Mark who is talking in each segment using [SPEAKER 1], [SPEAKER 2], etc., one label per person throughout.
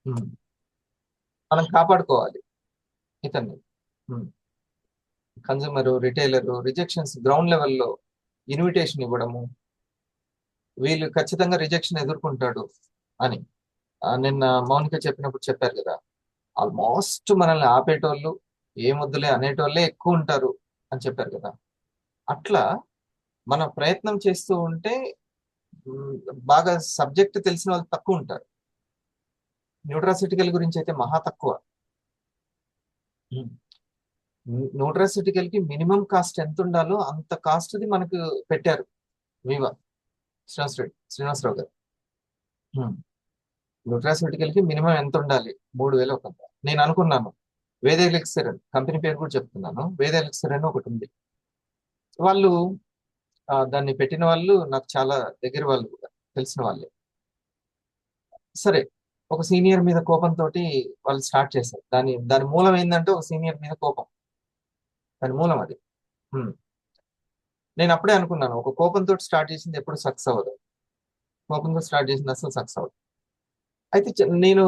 [SPEAKER 1] ఉమ్. మనం కాపాడుకోవాలి ఇతన్ని. కన్జ్యూమర్, రిటైలర్ రిజెక్షన్స్ గ్రౌండ్ లెవెల్లో ఇన్విటేషన్ ఇవ్వడము, వీళ్ళు ఖచ్చితంగా రిజెక్షన్ ఎదుర్కొంటాడు అని నిన్న మౌనిక చెప్పినప్పుడు చెప్పారు కదా. ఆల్మోస్ట్ మనల్ని ఆపేటోళ్ళు, ఏమొద్దులే అనేటోళ్ళే ఎక్కువ ఉంటారు అని చెప్పారు కదా. అట్లా మన ప్రయత్నం చేస్తూ ఉంటే ఉమ్, బాగా సబ్జెక్ట్ తెలిసిన వాళ్ళు తక్కువ ఉంటారు. న్యూట్రాసిటికల్ గురించి అయితే మహా తక్కువ. న్యూట్రాసిటికల్ కి మినిమం కాస్ట్ ఎంత ఉండాలో అంత కాస్ట్ ది మనకు పెట్టారు వివా శ్రీనివాసరావు గారు. న్యూట్రాసిటికల్ కి మినిమం ఎంత ఉండాలి? 3,000 ఒక. నేను అనుకున్నాను వేద ఎలిక్సర్ అని, కంపెనీ పేరు కూడా చెప్తున్నాను, వేద ఎలిక్సర్ అని ఒకటి ఉంది. వాళ్ళు దాన్ని పెట్టిన వాళ్ళు నాకు చాలా దగ్గర వాళ్ళు కూడా, తెలిసిన వాళ్ళే. సరే, ఒక సీనియర్ మీద కోపంతో వాళ్ళు స్టార్ట్ చేశారు. దాని దాని మూలం ఏంటంటే ఒక సీనియర్ మీద కోపం. దాని మూలం అది. హ్మ్. నేను అప్పుడే అనుకున్నాను, ఒక కోపంతో స్టార్ట్ చేసింది ఎప్పుడు సక్సెస్ అవ్వదు. కోపంతో స్టార్ట్ చేసింది అసలు సక్సెస్ అవ్వదు. అయితే నేను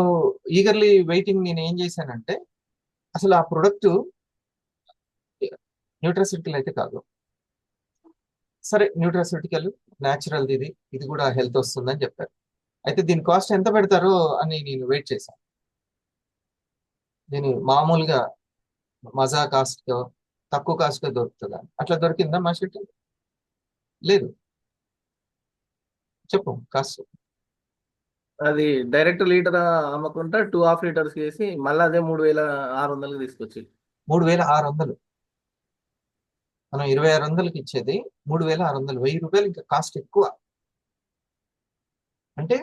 [SPEAKER 1] ఈగర్లీ వెయిటింగ్, నేను ఏం చేశానంటే అసలు ఆ ప్రొడక్ట్ న్యూట్రాసిటికల్ అయితే కాదు. సరే, న్యూట్రాసిటికల్ న్యాచురల్ ఇది, ఇది కూడా హెల్త్ వస్తుందని చెప్పారు. అయితే దీని కాస్ట్ ఎంత పెడతారో అని నేను వెయిట్ చేశాను. దీని మామూలుగా మజా కాస్ట్ తక్కువ కాస్ట్ గా దొరుకుతుందా? అట్లా దొరికిందా మా షర్ట్? లేదు. చెప్పు కాస్ట్.
[SPEAKER 2] అది డైరెక్ట్ లీటర్ అమ్మకుంటా 2.5 లీటర్స్ వేసి మళ్ళీ అదే 3,600కి తీసుకొచ్చి.
[SPEAKER 1] 3,600. మనం 2,600కి ఇచ్చేది 3,600. 1,000 రూపాయలు ఇంకా కాస్ట్ ఎక్కువ. అంటే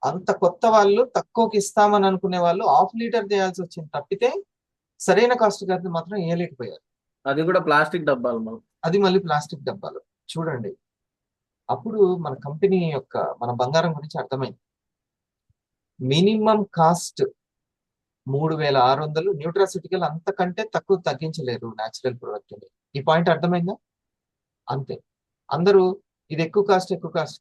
[SPEAKER 1] అంత కొత్త వాళ్ళు తక్కువకి ఇస్తామని అనుకునే వాళ్ళు హాఫ్ లీటర్ చేయాల్సి వచ్చింది తప్పితే సరైన కాస్ట్ గారిని మాత్రం వేయలేకపోయారు.
[SPEAKER 2] అది కూడా ప్లాస్టిక్ డబ్బాలు మనం.
[SPEAKER 1] అది మళ్ళీ ప్లాస్టిక్ డబ్బాలు. చూడండి, అప్పుడు మన కంపెనీ యొక్క మన బంగారం గురించి అర్థమైంది. Minimum cost 3,600. న్యూట్రాసిటికల్ అంతకంటే తక్కువ తగ్గించలేరు న్యాచురల్ ప్రొడక్ట్ ని. ఈ పాయింట్ అర్థమైందా? అంతే. అందరూ ఇది ఎక్కువ కాస్ట్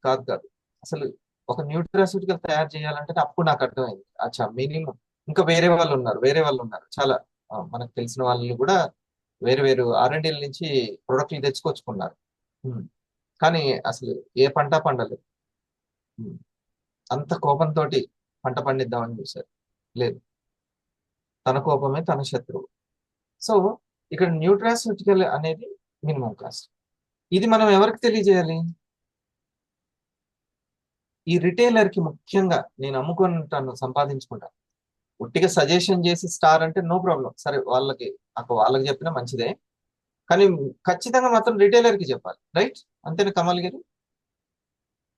[SPEAKER 1] కాదు కాదు. అసలు ఒక న్యూట్రాసిటికల్ తయారు చేయాలంటే అప్పుడు నాకు అర్థమైంది, అచ్చా మినిమం. ఇంకా వేరే వాళ్ళు ఉన్నారు చాలా. మనకు తెలిసిన వాళ్ళు కూడా వేరు వేరు R&D నుంచి ప్రొడక్ట్లు తెచ్చుకొచ్చుకున్నారు. ఉమ్. కానీ అసలు ఏ పంట పండలేదు. ఉమ్. అంత కోపంతో పంట పండిద్దామని చూశారు. లేదు, తన కోపమే తన శత్రువు. సో ఇక్కడ న్యూట్రాసిటికల్ అనేది మినిమం కాస్ట్. ఇది మనం ఎవరికి తెలియజేయాలి? ఈ రిటైలర్ కి ముఖ్యంగా. నేను అమ్ముకుంటాను, సంపాదించుకుంటాను. ఉట్టిగా సజెషన్ చేసి స్టార్ అంటే నో ప్రాబ్లం, సరే వాళ్ళకి, వాళ్ళకి చెప్పినా మంచిదే. కానీ ఖచ్చితంగా మాత్రం రిటైలర్ కి చెప్పాలి, రైట్? అంతేనా కమల్ గారు?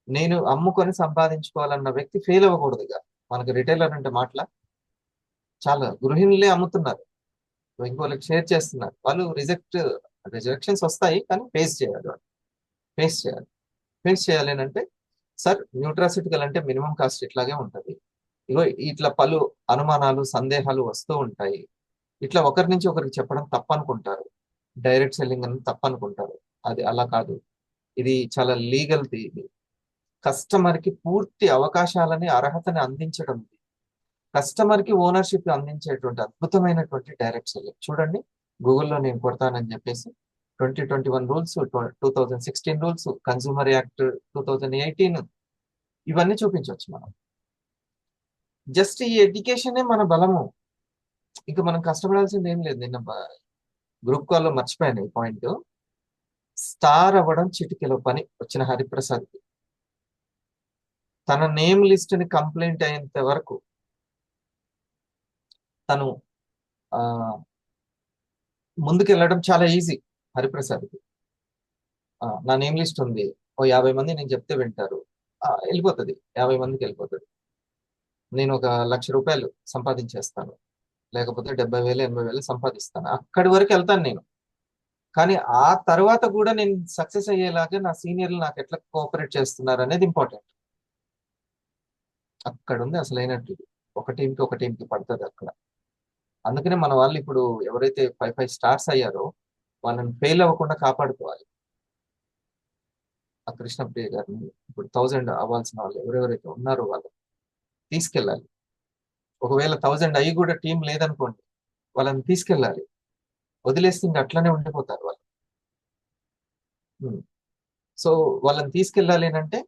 [SPEAKER 1] నేను అమ్ముకొని సంపాదించుకోవాలన్న వ్యక్తి ఫెయిల్ అవ్వకూడదు ఇక. మనకి రిటైలర్ అంటే మాటల చాలా గృహిణులే అమ్ముతున్నారు, ఇంకోళ్ళకి షేర్ చేస్తున్నారు. వాళ్ళు రిజెక్షన్స్ వస్తాయి, కానీ ఫేస్ చేయాలి. వాళ్ళు ఫేస్ చేయాలి. ఫేస్ చేయాలి అని అంటే, సార్ న్యూట్రాసిటికల్ అంటే మినిమం కాస్ట్ ఇట్లాగే ఉంటది. ఇగో ఇట్లా పలు అనుమానాలు సందేహాలు వస్తూ ఉంటాయి. ఇట్లా ఒకరి నుంచి ఒకరికి చెప్పడం తప్పనుకుంటారు, డైరెక్ట్ సెల్లింగ్ అని తప్పనుకుంటారు. అది అలా కాదు. ఇది చాలా లీగల్. ఇది కస్టమర్ కి పూర్తి అవకాశాలని, అర్హతని అందించడం. కస్టమర్ కి ఓనర్షిప్ అందించేటువంటి అద్భుతమైనటువంటి డైరెక్ట్ సెల్లింగ్. చూడండి, గూగుల్లో నేను కొడతానని చెప్పేసి 2021 రూల్స్, 2016 రూల్స్, కన్స్యూమర్ యాక్ట్ 2018, ఇవన్నీ చూపించవచ్చు మనం. జస్ట్ ఈ ఎడ్యుకేషనే మన బలము. ఇంకా మనం కష్టపడాల్సింది ఏం లేదు. నిన్న గ్రూప్ కాల్లో మర్చిపోయాను ఈ పాయింట్. స్టార్ అవ్వడం చిటికెలో పని వచ్చిన హరిప్రసాద్ కి. తన నేమ్ లిస్ట్ ని కంప్లైంట్ అయ్యేంత వరకు తను ఆ ముందుకెళ్ళడం చాలా ఈజీ హరిప్రసాద్ కి. నా నేమ్ లిస్ట్ ఉంది, ఓ 50 మంది నేను చెప్తే వింటారు, వెళ్ళిపోతుంది, 50 మందికి వెళ్ళిపోతుంది. నేను ఒక 1,00,000 రూపాయలు సంపాదించేస్తాను, లేకపోతే 70,000 80,000 సంపాదిస్తాను. అక్కడి వరకు వెళ్తాను నేను. కానీ ఆ తర్వాత కూడా నేను సక్సెస్ అయ్యేలాగా నా సీనియర్లు నాకు ఎట్లా కోఆపరేట్ చేస్తున్నారు అనేది ఇంపార్టెంట్. అక్కడ ఉంది అసలైనట్టు. ఒక టీంకి పడుతుంది అక్కడ. అందుకనే మన వాళ్ళు ఇప్పుడు ఎవరైతే 5 స్టార్స్ అయ్యారో వాళ్ళని ఫెయిల్ అవ్వకుండా కాపాడుకోవాలి. ఆ కృష్ణప్రియ గారిని ఇప్పుడు 1,000 అవ్వాల్సిన వాళ్ళు ఎవరెవరైతే ఉన్నారో వాళ్ళు తీసుకెళ్ళాలి. ఒకవేళ 1000 అయ్యి కూడా టీం లేదనుకోండి, వాళ్ళని తీసుకెళ్ళాలి. వదిలేస్తే ఇంకా అట్లనే ఉండిపోతారు వాళ్ళు. సో వాళ్ళని తీసుకెళ్ళాలి అంటే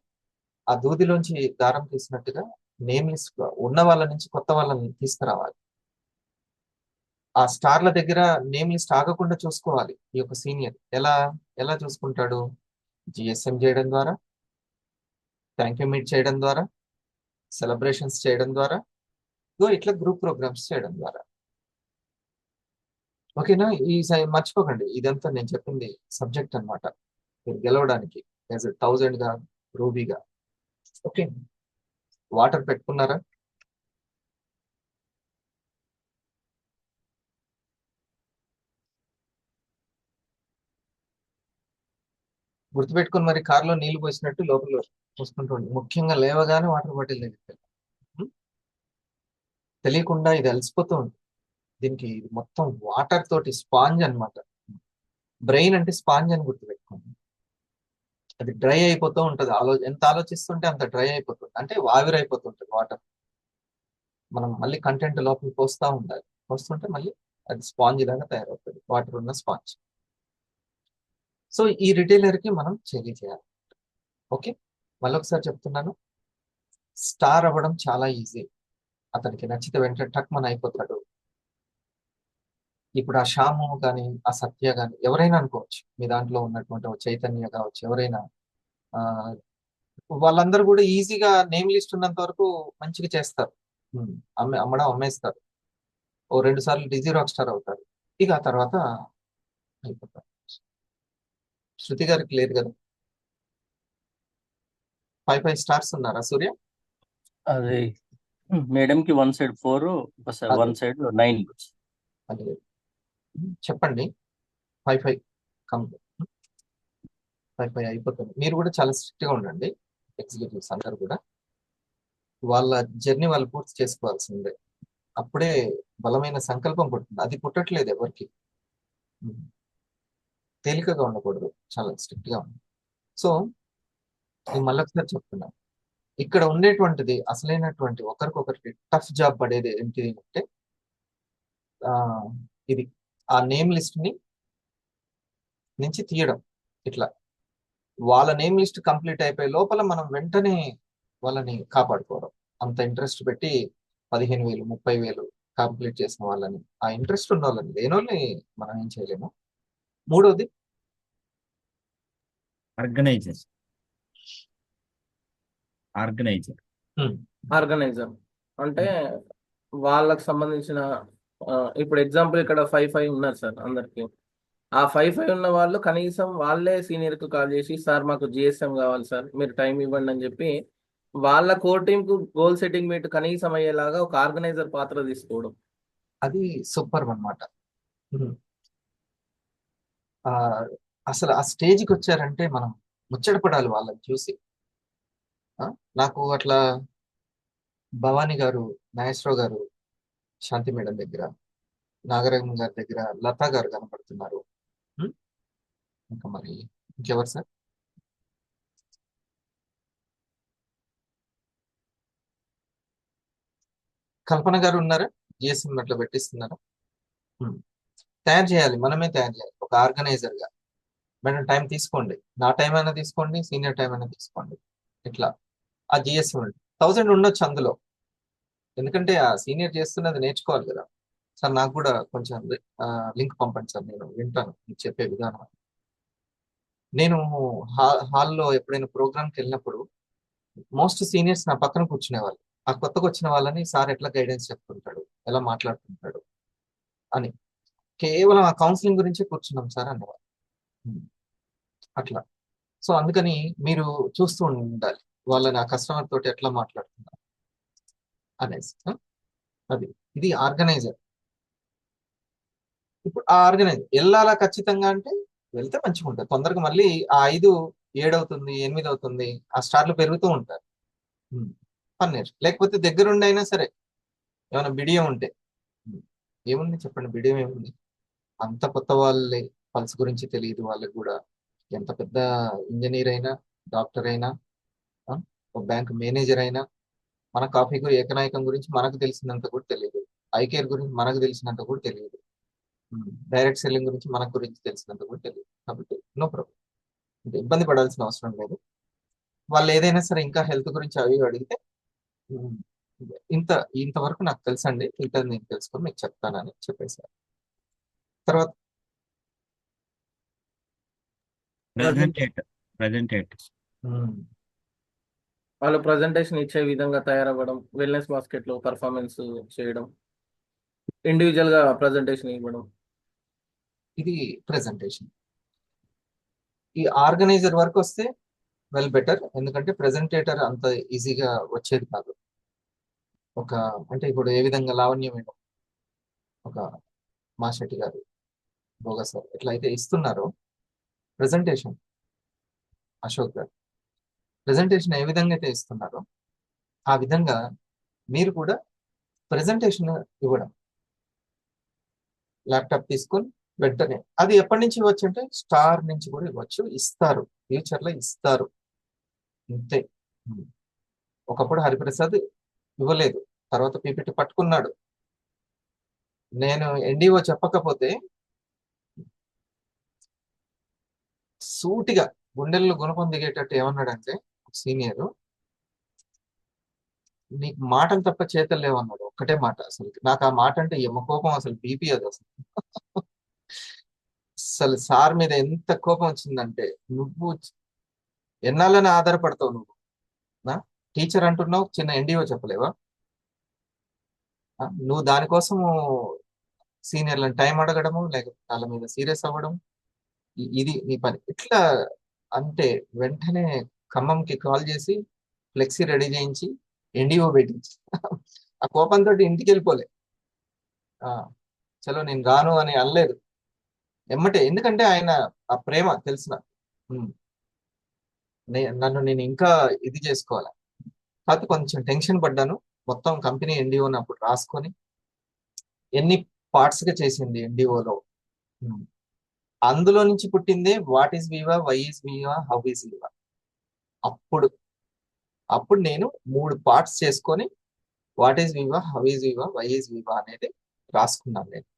[SPEAKER 1] ఆ దూదిలోంచి దారం తీసినట్టుగా నేమ్ లిస్ట్ ఉన్న వాళ్ళ నుంచి కొత్త వాళ్ళని తీసుకురావాలి. ఆ స్టార్ల దగ్గర నేమ్ లిస్ట్ ఆగకుండా చూసుకోవాలి ఈ యొక్క సీనియర్. ఎలా ఎలా చూసుకుంటాడు? జిఎస్ఎం చేయడం ద్వారా, థ్యాంక్ యూ మీట్ చేయడం ద్వారా, సెలబ్రేషన్స్ చేయడం ద్వారా, ఇట్లా గ్రూప్ ప్రోగ్రామ్స్ చేయడం ద్వారా. ఓకేనా? మర్చిపోకండి, ఇదంతా నేను చెప్పింది సబ్జెక్ట్ అన్నమాట మీరు గెలవడానికి యాజ్ ఎ 1000 గా, రూబీగా. ఓకే, వాటర్ పెట్టుకున్నారా? గుర్తుపెట్టుకుని మరి కారులో నీళ్లు పోసినట్టు లోపల పోసుకుంటూ ఉండండి. ముఖ్యంగా లేవగానే వాటర్ బాటిల్ దగ్గరికి వెళ్ళండి. ఉం? తెలియకుండా ఇది అలసిపోతూ ఉంటుంది. దీనికి ఇది మొత్తం వాటర్ తోటి స్పాంజ్ అన్నమాట. బ్రెయిన్ అంటే స్పాంజ్ అని గుర్తుపెట్టుకోండి. అది డ్రై అయిపోతూ ఉంటుంది. ఎంత ఆలోచిస్తుంటే అంత డ్రై అయిపోతుంది, అంటే ఆవిరైపోతుంటుంది వాటర్. మనం మళ్ళీ కంటెంట్ లోపలికి పోస్తూ ఉండాలి. పోస్తుంటే మళ్ళీ అది స్పాంజ్ లాగా తయారవుతుంది, వాటర్ ఉన్న స్పాంజ్. సో ఈ రిటైలర్ కి మనం చేయాలి. ఓకే, మళ్ళీ ఒకసారి చెప్తున్నాను, స్టార్ అవ్వడం చాలా ఈజీ. అతనికి నచ్చితే వెంటనే టక్ మన అయిపోతాడు. ఇప్పుడు ఆ శ్యాము కానీ, ఆ సత్య కానీ, ఎవరైనా అనుకోవచ్చు, మీ దాంట్లో ఉన్నటువంటి ఒక చైతన్య కావచ్చు, ఎవరైనా ఆ వాళ్ళందరూ కూడా ఈజీగా నేమ్ లిస్ట్ ఉన్నంత వరకు మంచిగా చేస్తారు. అమ్మడం అమ్మేస్తారు. ఓ 2 సార్లు డిజీ రాక్ స్టార్ అవుతారు. ఇక ఆ తర్వాత అయిపోతారు. శృతి గారికి లేదు కదా? 5 స్టార్స్ ఉన్నారా సూర్య?
[SPEAKER 3] అది మేడం కి 1 సైడ్ 4,
[SPEAKER 1] అదే
[SPEAKER 3] 1 సైడ్ 9.
[SPEAKER 1] అదే చెప్పండి. 5 కంప్లీట్. 5 అయిపోతుంది. మీరు కూడా చాలా స్ట్రిక్ట్ గా ఉండండి. ఎగ్జిక్యూటివ్స్ అందరు కూడా వాళ్ళ జర్నీ వాళ్ళు పూర్తి చేసుకోవాల్సిందే. అప్పుడే బలమైన సంకల్పం పుట్టింది. అది పుట్టట్లేదు ఎవరికి. తేలికగా ఉండకూడదు, చాలా స్ట్రిక్ట్ గా ఉంది. సో నేను మళ్ళొకసారి చెప్తున్నాను, ఇక్కడ ఉండేటువంటిది అసలైనటువంటి ఒకరికొకరికి టఫ్ జాబ్ పడేది ఏంటిది అంటే ఆ ఇది ఆ నేమ్ లిస్ట్ ని నుంచి తీయడం. ఇట్లా వాళ్ళ నేమ్ లిస్ట్ కంప్లీట్ అయిపోయే లోపల మనం వెంటనే వాళ్ళని కాపాడుకోవడం. అంత ఇంట్రెస్ట్ పెట్టి 15,000 30,000 కంప్లీట్ చేసిన వాళ్ళని, ఆ ఇంట్రెస్ట్ ఉన్న వాళ్ళని, లేని వాళ్ళని మనం ఏం చేయలేము. మూడోది
[SPEAKER 4] ఆర్గనైజర్ ఆర్గనైజర్
[SPEAKER 2] ఆర్గనైజర్ అంటే వాళ్ళకి సంబంధించిన ఇప్పుడు ఎగ్జాంపుల్ ఇక్కడ 5 ఉన్నారు సార్ అందరికి. ఆ 5 ఉన్న వాళ్ళు కనీసం వాళ్ళే సీనియర్ కు కాల్ చేసి, సార్ మాకు జిఎస్ఎం కావాలి సార్, మీరు టైం ఇవ్వండి అని చెప్పి వాళ్ళ కోర్ టీమ్ కు గోల్ సెట్టింగ్ మీట్ కనీసం అయ్యేలాగా ఒక ఆర్గనైజర్ పాత్ర తీసుకోవడం.
[SPEAKER 1] అది సూపర్ అన్నమాట. ఆ అసలు ఆ స్టేజ్కి వచ్చారంటే మనం ముచ్చటపడాలి వాళ్ళని చూసి. నాకు అట్లా భవానీ గారు, నాగేశ్వరరావు గారు, శాంతి మేడం దగ్గర, నాగరంగం గారి దగ్గర లతా గారు కనపడుతున్నారు. ఇంకా మరి ఇంకెవరు సార్? కల్పన గారు ఉన్నారా? జిఎస్ఎం అట్లా పెట్టిస్తున్నారా? తయారు చేయాలి, మనమే తయారు చేయాలి ఒక ఆర్గనైజర్ గా. మేడం టైం తీసుకోండి, నా టైం అయినా తీసుకోండి, సీనియర్ టైం అయినా తీసుకోండి. ఇట్లా ఆ జిఎస్ఎం 1000 ఉండొచ్చు అందులో. ఎందుకంటే ఆ సీనియర్ చేస్తున్నది నేర్చుకోవాలి కదా. సార్ నాకు కూడా కొంచెం లింక్ పంపండి సార్, నేను వింటాను మీరు చెప్పే విధానం. నేను హాల్లో ఎప్పుడైనా ప్రోగ్రామ్కి వెళ్ళినప్పుడు మోస్ట్ సీనియర్స్ నా పక్కన కూర్చునేవాళ్ళు. ఆ కొత్తగా వచ్చిన వాళ్ళని సార్ ఎట్లా గైడెన్స్ చెప్తుంటాడు, ఎలా మాట్లాడుతుంటాడు అని, కేవలం ఆ కౌన్సిలింగ్ గురించే కూర్చున్నాం సార్ అనేవాళ్ళు. అట్లా. సో అందుకని మీరు చూస్తూ ఉండాలి వాళ్ళని, ఆ కస్టమర్ తోటి ఎట్లా మాట్లాడుతున్నారు అనేసి. అది ఇది ఆర్గనైజర్. ఇప్పుడు ఆ ఆర్గనైజర్ వెళ్ళాలా ఖచ్చితంగా అంటే వెళ్తే మంచిగా ఉంటుంది. తొందరగా మళ్ళీ ఆ 5 7 అవుతుంది, 8 అవుతుంది, ఆ స్టార్లు పెరుగుతూ ఉంటారు. పన్నీర్ లేకపోతే దగ్గరుండి అయినా సరే ఏమైనా బిడియం ఉంటే. ఏముంది చెప్పండి, బిడియం ఏముంది? అంత కొత్త వాళ్ళే, పల్స్ గురించి తెలియదు వాళ్ళకి కూడా. ఎంత పెద్ద ఇంజనీర్ అయినా, డాక్టర్ అయినా, ఒక బ్యాంక్ మేనేజర్ అయినా మన కాఫీకు ఏకనాయకం గురించి మనకు తెలిసినంత కూడా తెలియదు. ఐకేర్ గురించి మనకు తెలిసినంత కూడా తెలియదు. డైరెక్ట్ సెల్లింగ్ గురించి మనకు గురించి తెలిసినంత కూడా తెలియదు. కాబట్టి నో ప్రాబ్లం, ఇబ్బంది పడాల్సిన అవసరం లేదు. వాళ్ళు ఏదైనా సరే ఇంకా హెల్త్ గురించి అవి ఇవి అడిగితే ఉమ్, ఇంత ఇంతవరకు నాకు తెలుసండి, ఇంకా నేను తెలుసుకొని మీకు చెప్తానని చెప్పేశారు. తర్వాత
[SPEAKER 4] ప్రజెంటేటర్
[SPEAKER 1] ఉమ్,
[SPEAKER 2] వాళ్ళు ప్రజెంటేషన్ ఇచ్చే విధంగా తయారవ్వడం, వెల్నెస్ బాస్కెట్ లో పర్ఫార్మెన్స్ చేయడం, ఇండివిజువల్ గా ప్రజెంటేషన్ ఇవ్వడం.
[SPEAKER 1] ఇది ప్రెజెంటేషన్. ఈ ఆర్గనైజర్ వరకు వస్తే వెల్ బెటర్, ఎందుకంటే ప్రెజెంటేటర్ అంత ఈజీగా వచ్చేది కాదు. ఒక అంటే ఇప్పుడు ఏ విధంగా లావణ్య మేడం, ఒక మా శెట్టి గారు, భోగా సార్ ఎట్లా అయితే ఇస్తున్నారో ప్రెజెంటేషన్, అశోక్ గారు ప్రెజెంటేషన్ ఏ విధంగా అయితే ఇస్తున్నారో ఆ విధంగా మీరు కూడా ప్రెజెంటేషన్ ఇవ్వడం. ల్యాప్టాప్ తీసుకొని వెంటనే, అది ఎప్పటి నుంచి ఇవ్వచ్చు అంటే స్టార్ నుంచి కూడా ఇవ్వచ్చు, ఇస్తారు, ఫ్యూచర్ లో ఇస్తారు, అంతే. ఉమ్. ఒకప్పుడు హరిప్రసాద్ ఇవ్వలేదు, తర్వాత పీపీటీ పట్టుకున్నాడు. నేను ఎన్డీఓ చెప్పకపోతే సూటిగా గుండెల్లో గుణపం దిగేటట్టు ఏమన్నాడంటే సీనియర్, నీకు మాటలు తప్ప చేతలు లేవన్నాడు. ఒక్కటే మాట. అసలు నాకు ఆ మాట అంటే ఎమ్మ కోపం, అసలు బీపీ అది అసలు. అసలు సార్ మీద ఎంత కోపం వచ్చిందంటే, నువ్వు ఎన్నాళ్ళని ఆధారపడతావు నువ్వు, నా టీచర్ అంటున్నావు, చిన్న ఎన్డీఓ చెప్పలేవా? నువ్వు దానికోసము సీనియర్లను టైం అడగడము, లేకపోతే వాళ్ళ మీద సీరియస్ అవ్వడం, ఇది నీ పని. ఇట్లా అంటే వెంటనే ఖమ్మంకి కాల్ చేసి ఫ్లెక్సీ రెడీ చేయించి ఎన్డీఓ పెట్టించి ఆ కోపంతో ఇంటికి వెళ్ళిపోలే. ఆ, చలో నేను రాను అని అనలేదు ఎమ్మటే, ఎందుకంటే ఆయన ఆ ప్రేమ తెలిసిన. ఉమ్, నన్ను నేను ఇంకా ఇది చేసుకోవాలి. కాకపోతే కొంచెం టెన్షన్ పడ్డాను. మొత్తం కంపెనీ ఎన్డీఓని అప్పుడు రాసుకొని ఎన్ని పార్ట్స్ గా చేసింది ఎన్డీఓలో, అందులో నుంచి పుట్టిందే what is viva, why is viva, how is viva. అప్పుడు అప్పుడు నేను 3 పార్ట్స్ చేసుకొని what is viva, how is viva, why is viva అనేది రాసుకున్నాను నేను.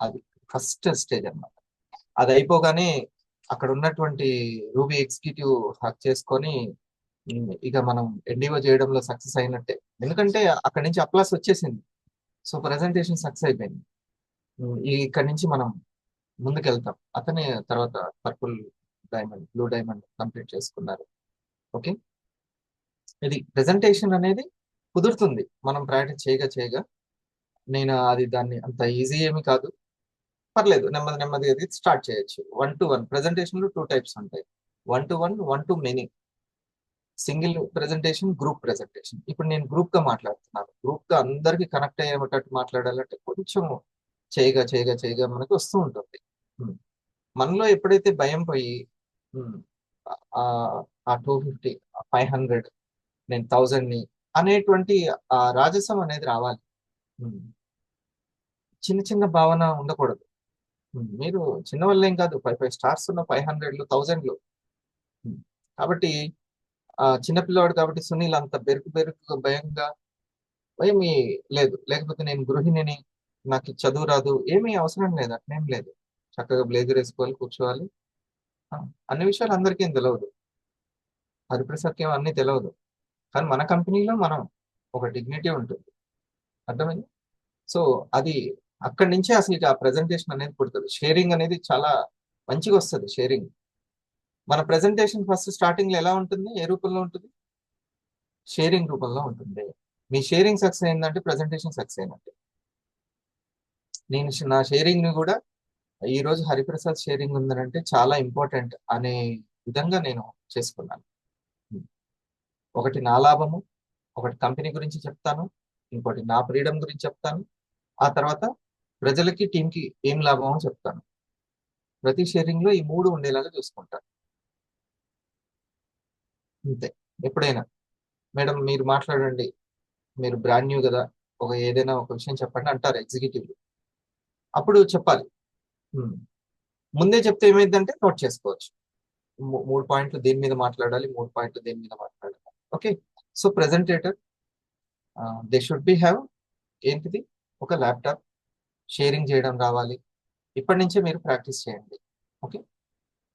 [SPEAKER 1] అది ఫస్ట్ స్టేజ్ అన్నమాట. అది అయిపోగానే అక్కడ ఉన్నటువంటి రూబీ ఎగ్జిక్యూటివ్ హక్ చేసుకొని ఇక మనం ఎన్డీఓ చేయడంలో సక్సెస్ అయినట్టే, ఎందుకంటే అక్కడి నుంచి అప్లాస్ వచ్చేసింది. సో ప్రెజెంటేషన్ సక్సెస్ అయిపోయింది. ఇక్కడి నుంచి మనం ముందుకెళ్తాం. అతనే తర్వాత purple diamond, blue diamond complete చేసుకున్నారు. ఓకే, ఇది ప్రెజెంటేషన్ అనేది కుదురుతుంది మనం ప్రాక్టీస్ చేయగా చేయగా. నేను అది దాన్ని అంత ఈజీ ఏమి కాదు, పర్లేదు, నెమ్మది నెమ్మదిగా అది స్టార్ట్ చేయొచ్చు. 1-to-1 ప్రెజెంటేషన్ లో 2 టైప్స్ ఉంటాయి, 1-to-1, 1-to-many. Single presentation, group presentation. ఇప్పుడు నేను గ్రూప్ గా మాట్లాడుతున్నాను. గ్రూప్ గా అందరికి కనెక్ట్ అయ్యేటట్టు మాట్లాడాలంటే కొంచెం చేయగా చేయగా చేయగా మనకు వస్తూ ఉంటుంది. ఉమ్. మనలో ఎప్పుడైతే భయం పోయి ఉమ్, ఆ ఆ 250, 500, నేను 1000 ని అనేటువంటి ఆ రాజసం అనేది రావాలి. ఉమ్. చిన్న చిన్న భావన ఉండకూడదు. మీరు చిన్న వాళ్ళేం కాదు, 5 స్టార్స్ ఉన్న 500లు, 1000లు. కాబట్టి చిన్నపిల్లవాడు కాబట్టి సునీల్ అంత బెరుకు బెరుకు భయంగా ఏమీ లేదు. లేకపోతే నేను గృహిణిని, నాకు చదువు రాదు, ఏమీ అవసరం లేదు, అట్నేం లేదు. చక్కగా బ్లేజర్ వేసుకోవాలి, కూర్చోవాలి. ఆ, అన్ని విషయాలు అందరికీ ఏం తెలియదు, హరిప్రసాద్కి ఏమో అన్నీ తెలియదు. కానీ మన కంపెనీలో మనం ఒక డిగ్నిటీ ఉంటుంది, అర్థమైంది. సో అది అక్కడి నుంచే అసలు ఆ ప్రెజెంటేషన్ అనేది పుడుతుంది. షేరింగ్ అనేది చాలా మంచిగా వస్తుంది. షేరింగ్, మన ప్రెజెంటేషన్ ఫస్ట్ స్టార్టింగ్ లో ఎలా ఉంటుంది, ఏ రూపంలో ఉంటుంది? షేరింగ్ రూపంలో ఉంటుంది. మీ షేరింగ్ సక్సెస్ అయిందంటే ప్రెజెంటేషన్ సక్సెస్ అయినట్టే. నేను నా షేరింగ్ ని కూడా ఈ రోజు హరిప్రసాద్ షేరింగ్ ఉందనంటే చాలా ఇంపార్టెంట్ అనే విధంగా నేను చేసుకున్నాను. ఒకటి నా లాభము, ఒకటి కంపెనీ గురించి చెప్తాను, ఇంకోటి నా ఫ్రీడమ్ గురించి చెప్తాను, ఆ తర్వాత ప్రజలకి టీంకి ఏం లాభమో చెప్తాను. ప్రతి షేరింగ్ లో ఈ 3 ఉండేలాగా చూసుకుంటాను, అంతే. ఎప్పుడైనా మేడం మీరు మాట్లాడండి, మీరు బ్రాండ్ న్యూ కదా, ఏదైనా ఒక విషయం చెప్పండి అంటారు ఎగ్జిక్యూటివ్లు, అప్పుడు చెప్పాలి. ఉమ్. ముందే చెప్తే ఏమైందంటే నోట్ చేసుకోవచ్చు. 3 పాయింట్లు దేని మీద మాట్లాడాలి, 3 పాయింట్లు దేని మీద మాట్లాడాలి. Okay, so presenter they should be have ఏంటిది, ఒక ల్యాప్టాప్, షేరింగ్ చేయడం రావాలి. ఇప్పటి నుంచే మీరు ప్రాక్టీస్ చేయండి. ఓకే,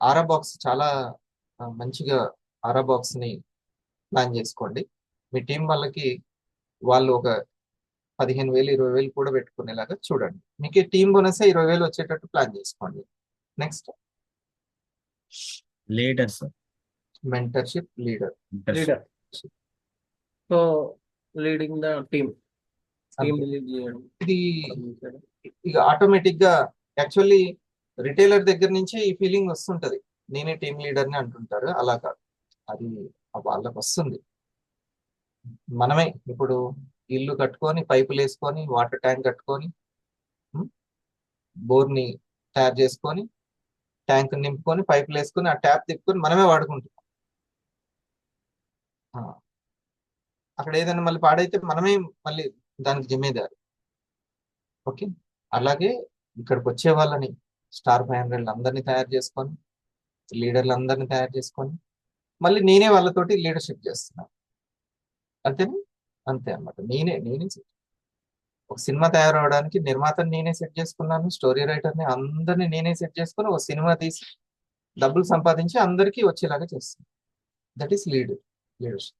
[SPEAKER 1] ఆరా బాక్స్ చాలా మంచిగా ఆరా బాక్స్ ని ప్లాన్ చేసుకోండి. మీ టీం వాళ్ళకి వాళ్ళు ఒక 15,000 20,000 కూడా పెట్టుకునేలాగా చూడండి. మీకు టీం బోనస్ 20,000 వచ్చేటట్టు ప్లాన్ చేసుకోండి. Next,
[SPEAKER 4] leader sir.
[SPEAKER 1] Mentorship, leader.
[SPEAKER 2] Leader. So leading the team lead చేయడం.
[SPEAKER 1] ఇది ఇక ఆటోమేటిక్ గా యాక్చువల్లీ రిటైలర్ దగ్గర నుంచి ఈ ఫీలింగ్ వస్తుంటది, నేనే టీం లీడర్ ని అంటుంటారు. అలా కాదు, అది వాళ్ళకి వస్తుంది. మనమే ఇప్పుడు ఇల్లు కట్టుకొని, పైపులు వేసుకొని, వాటర్ ట్యాంక్ కట్టుకొని, బోర్ని తయారు చేసుకొని, ట్యాంక్ నింపుకొని, పైపులు వేసుకొని, ఆ ట్యాప్ తిప్పుకొని మనమే వాడుకుంటాం. ఆ, అక్కడ ఏదైనా మళ్ళీ పాడైతే మనమే మళ్ళీ దానికి జిమ్మేదారు. ఓకే, అలాగే ఇక్కడికి వచ్చే వాళ్ళని స్టార్ 500 అందరినీ తయారు చేసుకొని, లీడర్లు అందరినీ తయారు చేసుకొని, మళ్ళీ నేనే వాళ్ళతోటి లీడర్షిప్ చేస్తున్నాను. అంతేనా? అంతే అన్నమాట. నేనే ఒక సినిమా తయారవడానికి నిర్మాతని నేనే సెట్ చేసుకున్నాను, స్టోరీ రైటర్ని అందరినీ నేనే సెట్ చేసుకొని ఒక సినిమా తీసి డబ్బులు సంపాదించి అందరికీ వచ్చేలాగా చేస్తాను. That is leadership.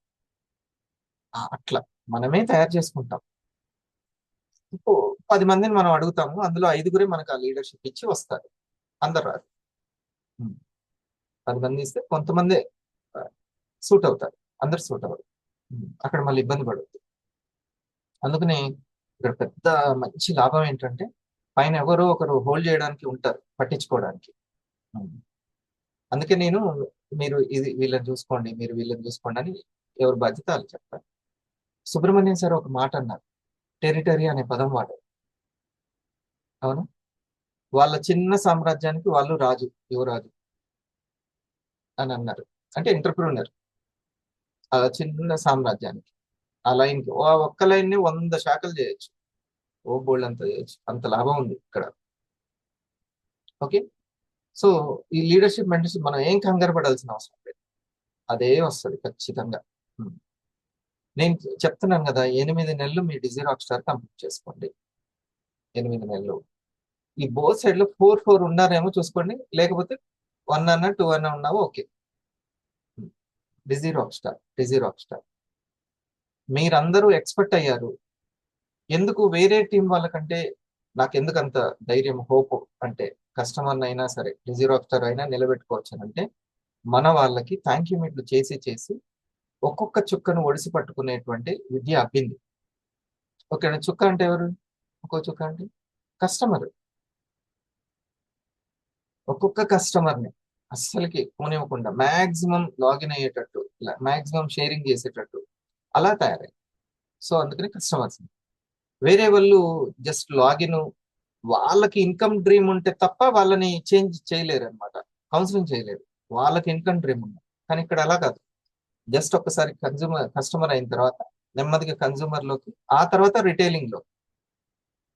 [SPEAKER 1] అట్లా మనమే తయారు చేసుకుంటాం. ఇప్పుడు 10 మందిని మనం అడుగుతాము, అందులో 5గురే మనకు ఆ లీడర్షిప్ ఇచ్చి వస్తారు, అందరు రాదు. 10 మంది ఇస్తే కొంతమంది సూట్ అవుతారు, అందరు సూట్ అవ్వరు. అక్కడ మళ్ళీ ఇబ్బంది పడుతుంది. అందుకని ఇక్కడ పెద్ద మంచి లాభం ఏంటంటే పైన ఎవరో ఒకరు హోల్డ్ చేయడానికి ఉంటారు, పట్టించుకోవడానికి. అందుకే నేను మీరు వీళ్ళని చూసుకోండి, మీరు వీళ్ళని చూసుకోండి అని ఎవరి బాధ్యత వాళ్ళు చెప్తారు. సుబ్రహ్మణ్యం సార్ ఒక మాట అన్నారు, టెరిటరీ అనే పదం వాడారు. అవును, వాళ్ళ చిన్న సామ్రాజ్యానికి వాళ్ళు రాజు, యువరాజు అని అన్నారు. అంటే ఎంటర్ప్రూనర్, ఆ చిన్న సామ్రాజ్యానికి ఆ లైన్కి ఒక్క లైన్ని 100 శాఖలు చేయొచ్చు, ఓ బోల్డ్ అంత చేయొచ్చు, అంత లాభం ఉంది ఇక్కడ. ఓకే, సో ఈ లీడర్షిప్ మెంటర్షిప్ మనం ఏం కంగారు పడాల్సిన అవసరం లేదు, అదే వస్తుంది ఖచ్చితంగా. నేను చెప్తున్నాను కదా, 8 నెలలు మీ డిజీ రాక్ స్టార్ కంప్లీట్ చేసుకోండి. 8 నెలలు ఈ బోత్ సైడ్ లో 4 ఉన్నారేమో చూసుకోండి, లేకపోతే 1 అన్నా 2 అన్నా ఉన్నావో ఓకే. డిజీ రాక్ స్టార్ మీరందరూ ఎక్స్పర్ట్ అయ్యారు. ఎందుకు వేరే టీం వాళ్ళకంటే నాకు ఎందుకు అంత ధైర్యం, హోప్ అంటే కస్టమర్ అయినా సరే డిజీ రాక్ స్టార్ అయినా నిలబెట్టుకోవచ్చు అంటే మన వాళ్ళకి థ్యాంక్ యూ మీట్లు చేసి ఒక్కొక్క చుక్కను ఒడిసి పట్టుకునేటువంటి విద్య అబ్బింది. ఓకే, చుక్క అంటే ఎవరు? ఒక్కో చుక్క అంటే కస్టమర్. ఒక్కొక్క కస్టమర్ని అస్సలకి పోనివ్వకుండా మ్యాక్సిమం లాగిన్ అయ్యేటట్టు, మ్యాక్సిమం షేరింగ్ చేసేటట్టు అలా తయారయ్యి. సో అందుకని కస్టమర్స్ వేరే వాళ్ళు జస్ట్ లాగిన్, వాళ్ళకి ఇన్కమ్ డ్రీమ్ ఉంటే తప్ప వాళ్ళని చేంజ్ చేయలేరు అనమాట, కౌన్సిలింగ్ చేయలేరు. వాళ్ళకి ఇన్కమ్ డ్రీమ్ ఉంది. కానీ ఇక్కడ అలా కాదు, జస్ట్ ఒక్కసారి కస్టమర్ అయిన తర్వాత నెమ్మదిగా కన్జ్యూమర్ లోకి, ఆ తర్వాత రిటైలింగ్ లో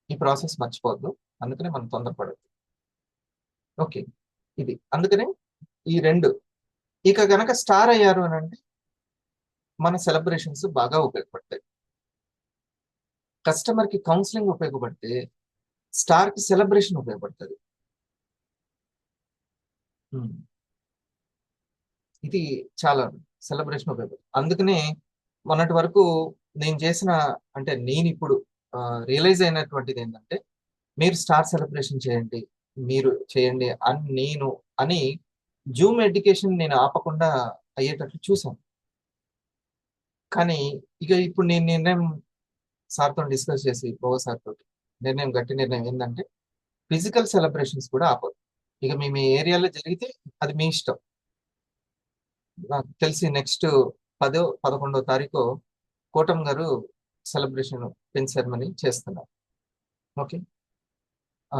[SPEAKER 1] ఈ ప్రాసెస్ మర్చిపోవద్దు. అందుకని మనం తొందరపడద్దు. ఓకే, ఇది అందుకనే ఈ 2 ఇక గనక స్టార్ అయ్యారు అని అంటే మన సెలబ్రేషన్స్ బాగా ఉపయోగపడతాయి. కస్టమర్ కి కౌన్సిలింగ్ ఉపయోగపడితే స్టార్ కి సెలబ్రేషన్ ఉపయోగపడుతుంది. ఇది చాలా సెలబ్రేషన్ ఉపయోగపడుతుంది. అందుకనే మొన్నటి వరకు నేను చేసిన, అంటే నేను ఇప్పుడు రియలైజ్ అయినటువంటిది ఏంటంటే, మీరు స్టార్ సెలబ్రేషన్ చేయండి, మీరు చేయండి అని జూమ్ ఎడ్యుకేషన్ నేను ఆపకుండా అయ్యేటట్లు చూశాను. కానీ ఇక ఇప్పుడు నేను నిర్ణయం సార్తో డిస్కస్ చేసి, బాబా సార్ తోటి గట్టి నిర్ణయం ఏంటంటే, ఫిజికల్ సెలబ్రేషన్స్ కూడా ఆపదు. ఇక మీ ఏరియాలో జరిగితే అది మీ ఇష్టం. నాకు తెలిసి నెక్స్ట్ 10వ 11వ తారీఖు కోటం గారు సెలబ్రేషన్ పెన్ సెరమనీ చేస్తున్నారు. ఓకే, ఆ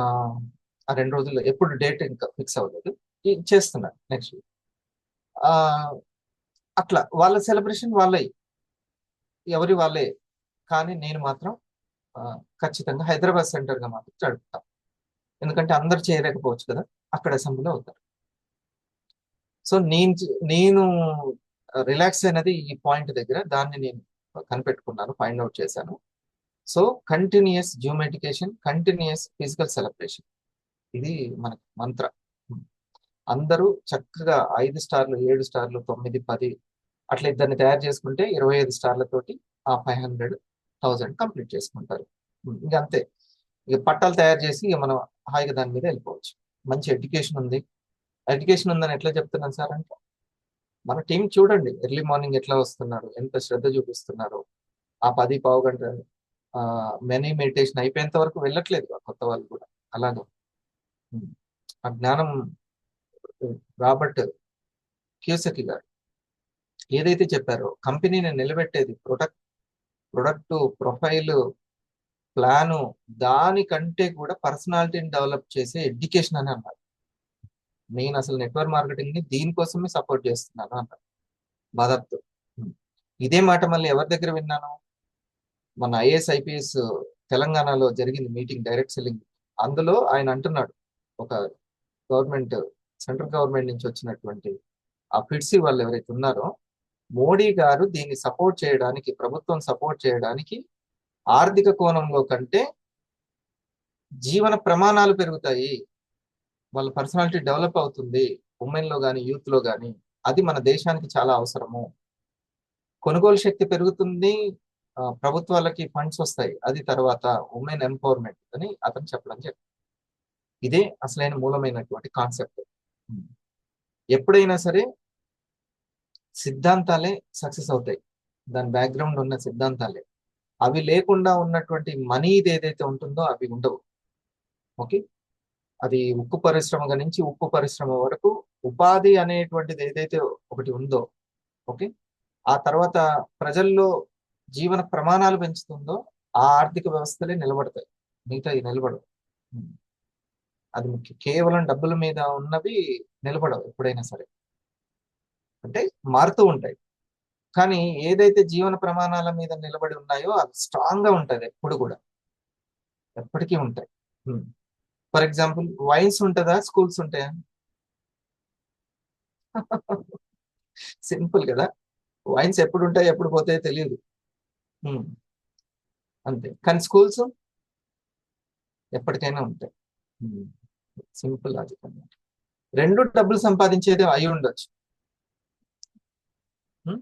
[SPEAKER 1] 2 రోజుల్లో ఎప్పుడు డేట్ ఇంకా ఫిక్స్ అవ్వలేదు, చేస్తున్నారు నెక్స్ట్ వీక్. అట్లా వాళ్ళ సెలబ్రేషన్ ఎవరి వాళ్ళే. కానీ నేను మాత్రం ఖచ్చితంగా హైదరాబాద్ సెంటర్ గా మాత్రం జరుపుతాను. ఎందుకంటే అందరు చేయలేకపోవచ్చు కదా, అక్కడ అసెంబ్లీలో అవుతారు. సో నేను రిలాక్స్ అయినది ఈ పాయింట్ దగ్గర, దాన్ని నేను కనిపెట్టుకున్నాను, ఫైండ్ అవుట్ చేశాను. So continuous Zoom education, continuous physical celebration, ఇది మనకి మంత్ర. అందరూ చక్కగా 5 స్టార్లు, 7 స్టార్లు, 9, 10 అట్లా ఇద్దరిని తయారు చేసుకుంటే 25 స్టార్లతోటి ఆ 500,000 కంప్లీట్ చేసుకుంటారు. ఇంక అంతే. ఇక పట్టాలు తయారు చేసి ఇక మనం హాయిగా దాని మీద వెళ్ళిపోవచ్చు. మంచి ఎడ్యుకేషన్ ఉంది. ఎడ్యుకేషన్ ఉందని ఎట్లా చెప్తున్నాను సార్ అంటే, మన టీం చూడండి ఎర్లీ మార్నింగ్ ఎట్లా వస్తున్నారు, ఎంత శ్రద్ధ చూపిస్తున్నారు. ఆ 10 పావు గంట మెనీ మెడిటేషన్ అయిపోయేంత వరకు వెళ్ళట్లేదు ఆ కొత్త వాళ్ళు కూడా అలాగే. ఉమ్. ఆ జ్ఞానం రాబర్ట్ క్యూసెకి గారు ఏదైతే చెప్పారో, కంపెనీని నిలబెట్టేది ప్రొడక్ట్ ప్రొఫైల్ ప్లాను, దానికంటే కూడా పర్సనాలిటీని డెవలప్ చేసే ఎడ్యుకేషన్ అని అన్నారు. నేను అసలు నెట్వర్క్ మార్కెటింగ్ ని దీనికోసమే సపోర్ట్ చేస్తున్నాను అన్నారు బాధాప్తో. ఇదే మాట మళ్ళీ ఎవరి దగ్గర విన్నాను, మన ఐఏఎస్ ఐపీఎస్ తెలంగాణలో జరిగింది మీటింగ్, డైరెక్ట్ సెల్లింగ్. అందులో ఆయన అంటున్నాడు, ఒక గవర్నమెంట్, సెంట్రల్ గవర్నమెంట్ నుంచి వచ్చినటువంటి ఆ ఫిడ్సీ వాళ్ళు ఎవరైతే ఉన్నారో, మోడీ గారు దీన్ని సపోర్ట్ చేయడానికి, ప్రభుత్వం సపోర్ట్ చేయడానికి ఆర్థిక కోణంలో కంటే జీవన ప్రమాణాలు పెరుగుతాయి, వాళ్ళ పర్సనాలిటీ డెవలప్ అవుతుంది ఉమెన్ లో కానీ యూత్ లో కానీ, అది మన దేశానికి చాలా అవసరము. కొనుగోలు శక్తి పెరుగుతుంది, ప్రభుత్వాలకి ఫండ్స్ వస్తాయి, అది తర్వాత ఉమెన్ ఎంపవర్మెంట్ అని అతను చెప్పడం జరిగింది. ఇదే అసలైన మూలమైనటువంటి కాన్సెప్ట్. ఎప్పుడైనా సరే సిద్ధాంతాలే సక్సెస్ అవుతాయి, దాని బ్యాక్గ్రౌండ్ ఉన్న సిద్ధాంతాలే. అవి లేకుండా ఉన్నటువంటి మనీ ఏదైతే ఉంటుందో అవి ఉండవు. ఓకే, అది ఉక్కు పరిశ్రమ నుంచి ఉప్పు పరిశ్రమ వరకు ఉపాధి అనేటువంటిది ఏదైతే ఒకటి ఉందో, ఓకే, ఆ తర్వాత ప్రజల్లో జీవన ప్రమాణాలు పెంచుతుందో ఆ ఆర్థిక వ్యవస్థలే నిలబడతాయి, మిగతా నిలబడవు. అది కేవలం డబ్బుల మీద ఉన్నవి నిలబడవు ఎప్పుడైనా సరే. అంటే మారుతూ ఉంటాయి, కానీ ఏదైతే జీవన ప్రమాణాల మీద నిలబడి ఉన్నాయో అవి స్ట్రాంగ్ గా ఉంటుంది ఎప్పుడు కూడా, ఎప్పటికీ ఉంటాయి. ఫర్ ఎగ్జాంపుల్ వైన్స్ ఉంటుందా, స్కూల్స్ ఉంటాయా? సింపుల్ కదా, వైన్స్ ఎప్పుడు ఉంటాయి ఎప్పుడు పోతాయో తెలియదు, అంతే. కానీ స్కూల్స్ ఎప్పటికైనా ఉంటాయి. సింపుల్ లాజిక్ అన్నమాట. రెండు డబ్బులు సంపాదించేది అయి ఉండొచ్చు,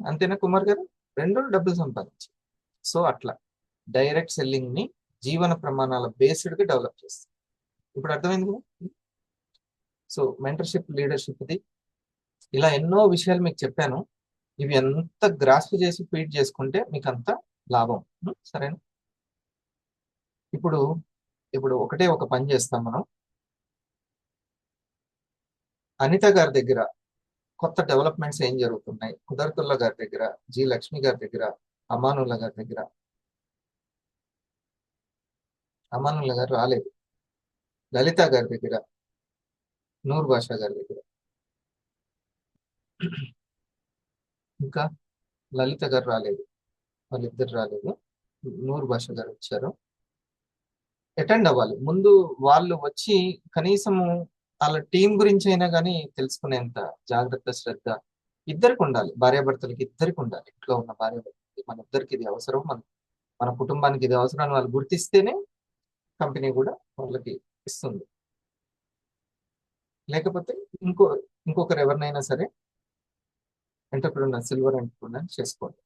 [SPEAKER 1] అంతేనా కుమార్ గారు? రెండు డబ్బులు సంపాదించి. సో అట్లా డైరెక్ట్ సెల్లింగ్ ని జీవన ప్రమాణాల బేస్డ్ గా డెవలప్ చేస్తుంది. ఇప్పుడు అర్థమైంది కదా. సో మెంటర్షిప్, లీడర్షిప్ది ఇలా ఎన్నో విషయాలు మీకు చెప్పాను. ఇవి ఎంత గ్రాస్ప్ చేసి ఫీడ్ చేసుకుంటే మీకు అంత లాభం. సరేనా? ఇప్పుడు ఇప్పుడు ఒకటే ఒక పని చేస్తాం మనం. అనిత గారి దగ్గర కొత్త డెవలప్మెంట్స్ ఏం జరుగుతున్నాయి, కుదరతుల్లా గారి దగ్గర, జి లక్ష్మి గారి దగ్గర, అమానుల్లా గారి దగ్గర. అమానుల్లా గారు రాలేదు. లలిత గారి దగ్గర, నూర్ బాషా గారి దగ్గర, ఇంకా లలిత గారు రాలేదు, వాళ్ళిద్దరు రాలేదు, నూర్ బాషా గారు వచ్చారు. అటెండ్ అవ్వాలి ముందు. వాళ్ళు వచ్చి కనీసము వాళ్ళ టీం గురించి అయినా కానీ తెలుసుకునేంత జాగ్రత్త, శ్రద్ధ ఇద్దరికి ఉండాలి. భార్యాభర్తలకి ఇద్దరికి ఉండాలి. ఇంట్లో ఉన్న భార్యాభర్తలకి మన ఇద్దరికి ఇది అవసరం, మన కుటుంబానికి ఇది అవసరం అని వాళ్ళు గుర్తిస్తేనే కంపెనీ కూడా వాళ్ళకి ఇస్తుంది. లేకపోతే ఇంకొకరు ఎవరినైనా సరే ఎంటర్ప్రినర్, సిల్వర్ ఎంటర్ప్రినర్ చేసుకోండి.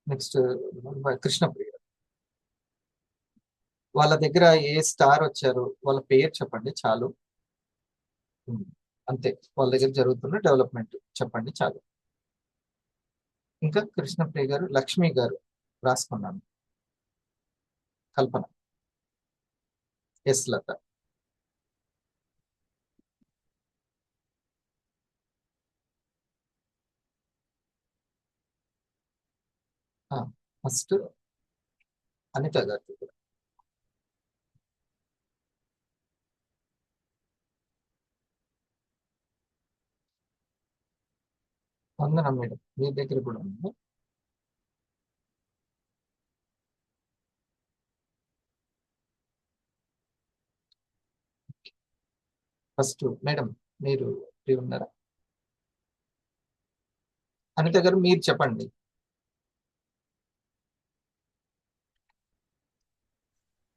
[SPEAKER 1] నెక్స్ట్ కృష్ణప్రియ, వాళ్ళ దగ్గర ఏ స్టార్ వచ్చారు వాళ్ళ పేరు చెప్పండి చాలు. అంతే, వాళ్ళ దగ్గర జరుగుతున్న డెవలప్మెంట్ చెప్పండి చాలు. ఇంకా కృష్ణప్రియ గారు, లక్ష్మి గారు రాసుకున్నాను, కల్పన, ఎస్ లత. ఫస్ట్ అనిత గారి దగ్గర. వందనం మేడం, మీ దగ్గర కూడా ఉంది. ఫస్ట్ మేడం మీరు ఫ్రీ ఉన్నారా? అనిత గారు మీరు చెప్పండి.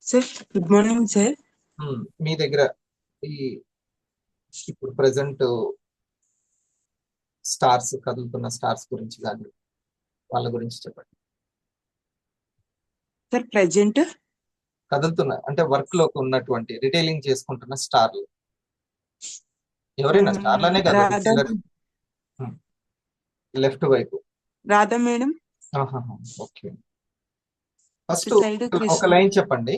[SPEAKER 5] Sir good morning sir.
[SPEAKER 1] మీ దగ్గర ఈ ఇప్పుడు ప్రజెంట్ స్టార్స్, కదులుతున్న స్టార్స్ గురించి కానీ వాళ్ళ గురించి చెప్పండి.
[SPEAKER 5] సార్ ప్రజెంట్
[SPEAKER 1] కదులుతున్న అంటే వర్క్ లో ఉన్నటువంటి రిటైలింగ్ చేసుకుంటున్న స్టార్లు ఎవరైనా స్టార్లనే కాదు,
[SPEAKER 5] రాధా
[SPEAKER 1] రిటైలర్. లెఫ్ట్ వైపు
[SPEAKER 5] రాధా మేడం,
[SPEAKER 1] ఓకే. ఫస్ట్
[SPEAKER 5] ఇటు సైడ్
[SPEAKER 1] ఒక
[SPEAKER 5] కృష్ణ.
[SPEAKER 1] లైన్ చెప్పండి.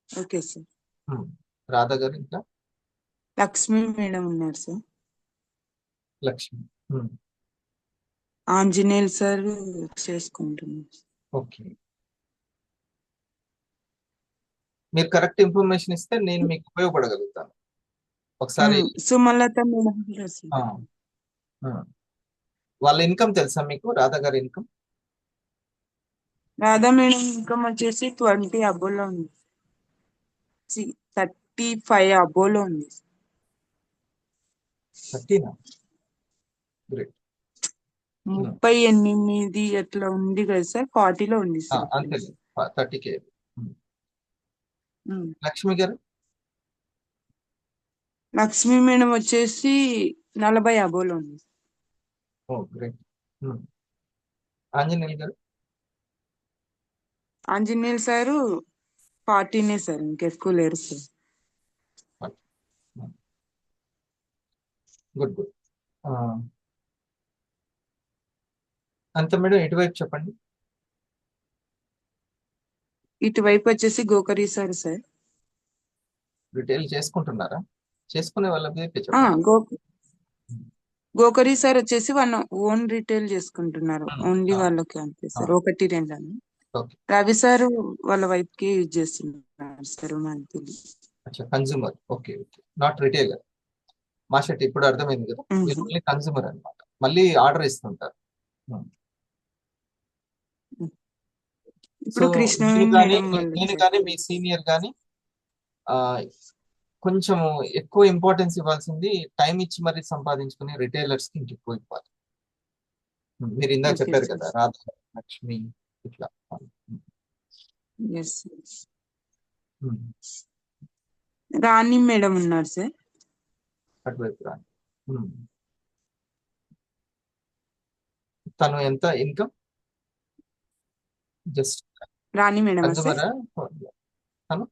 [SPEAKER 5] Okay sir.
[SPEAKER 1] రాధా గారు, ఇంకా
[SPEAKER 5] లక్ష్మి మేడం ఉన్నారు సార్.
[SPEAKER 1] లక్ష్మి.
[SPEAKER 5] ఆంజనేయులు సార్ చేసుకుంటున్నారు.
[SPEAKER 1] ఓకే. మీరు కరెక్ట్ ఇన్ఫర్మేషన్ ఇస్తే నేను మీకు ఉపయోగపడగలుగుతాను. ఒకసారి
[SPEAKER 5] సుమలత మేడం కూడా సార్.
[SPEAKER 1] వాళ్ళ ఇన్కమ్ తెలుసా మీకు? రాధా గారి ఇన్కమ్?
[SPEAKER 5] రాధా మేడం ఇన్కమ్ వచ్చేసి 20 అబోలో ఉంది. 35 అబోలో ఉంది.
[SPEAKER 1] 30నా? గ్రేట్.
[SPEAKER 5] 38 అట్లా ఉంది కదా సార్. 40లో ఉంది సార్.
[SPEAKER 1] అంతే, 30K. లక్ష్మి గారు?
[SPEAKER 5] లక్ష్మి మేడం వచ్చేసి 40 అబోలో ఉంది.
[SPEAKER 1] ఓ గ్రేట్. ఆంజనేయులు గారు?
[SPEAKER 5] ఆంజనేయులు సారు 40నే సార్, ఇంకెక్కువ లేరు సార్.
[SPEAKER 1] Good good. అంత మేడం ఎటువైపు చెప్పండి.
[SPEAKER 5] ఇటువైపు వచ్చేసి గోకరి సార్ సార్.
[SPEAKER 1] రిటైల్ చేసుకుంటున్నారా? చేసుకునే వాళ్ళ వైపే చెప్పండి.
[SPEAKER 5] గోకరి సార్ వచ్చేసి వాళ్ళ ఓన్ రిటైల్ చేసుకుంటున్నారు. ఓన్లీ
[SPEAKER 1] ఆ.
[SPEAKER 5] వాళ్ళకి అంతే సార్, 1-2 అని.
[SPEAKER 1] ఓకే.
[SPEAKER 5] రవి సార్ వాళ్ళ వైఫ్ కి యూజ్ చేస్తున్నారు సార్ మంత్లీ.
[SPEAKER 1] అచ్చా, consumer. Okay okay, not retailer. మా షర్ట్ ఇప్పుడు అర్థమైంది కదా, ఓన్లీ కన్జ్యూమర్ అన్నమాట. మళ్ళీ ఆర్డర్ ఇస్తుంటారు.
[SPEAKER 5] ఇప్పుడు కృష్ణ
[SPEAKER 1] నేను కానీ మీ సీనియర్ కానీ కొంచెం ఎక్కువ ఇంపార్టెన్స్ ఇవ్వాల్సింది టైం ఇచ్చి మరి సంపాదించుకునే రిటైలర్స్ కి ఇంకెక్కువ ఇవ్వాలి. మీరు ఇందాక
[SPEAKER 5] Okay,
[SPEAKER 1] చెప్పారు
[SPEAKER 5] sir.
[SPEAKER 1] కదా, రాధా, లక్ష్మి, ఇట్లా.
[SPEAKER 5] Yes, sir. రాణి మేడం ఉన్నారు సార్.
[SPEAKER 1] అటువైపు రాని. తను ఎంత ఇన్కమ్? జస్ట్
[SPEAKER 5] రాణి మేడం సార్.
[SPEAKER 1] కన్జ్యూమరా?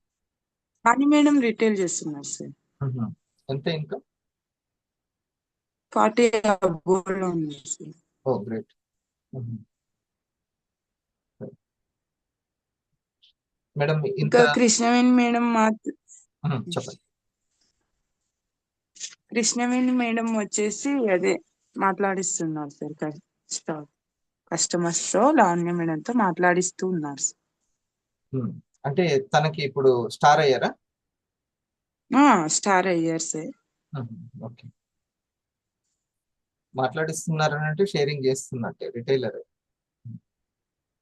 [SPEAKER 5] రాణి మేడం రిటైల్ చేస్తున్నారు సార్.
[SPEAKER 1] ఎంత ఇన్కమ్?
[SPEAKER 5] 40 అబోలో ఉంది సార్.
[SPEAKER 1] ఓ గ్రేట్. మేడం
[SPEAKER 5] ఇంకా కృష్ణవేణి మేడం
[SPEAKER 1] చెప్పండి.
[SPEAKER 5] కృష్ణవేణి మేడం వచ్చేసి అదే మాట్లాడిస్తున్నారు సార్. కస్టమర్స్ తో లావణ్య మేడం తో మాట్లాడిస్తూ ఉన్నారు సార్.
[SPEAKER 1] అంటే తనకి ఇప్పుడు స్టార్ అయ్యారా?
[SPEAKER 5] స్టార్ అయ్యారు సార్.
[SPEAKER 1] ఓకే. మాట్లాడిస్తున్నారని అంటే షేరింగ్ చేస్తున్నట్టే, రిటైలర్.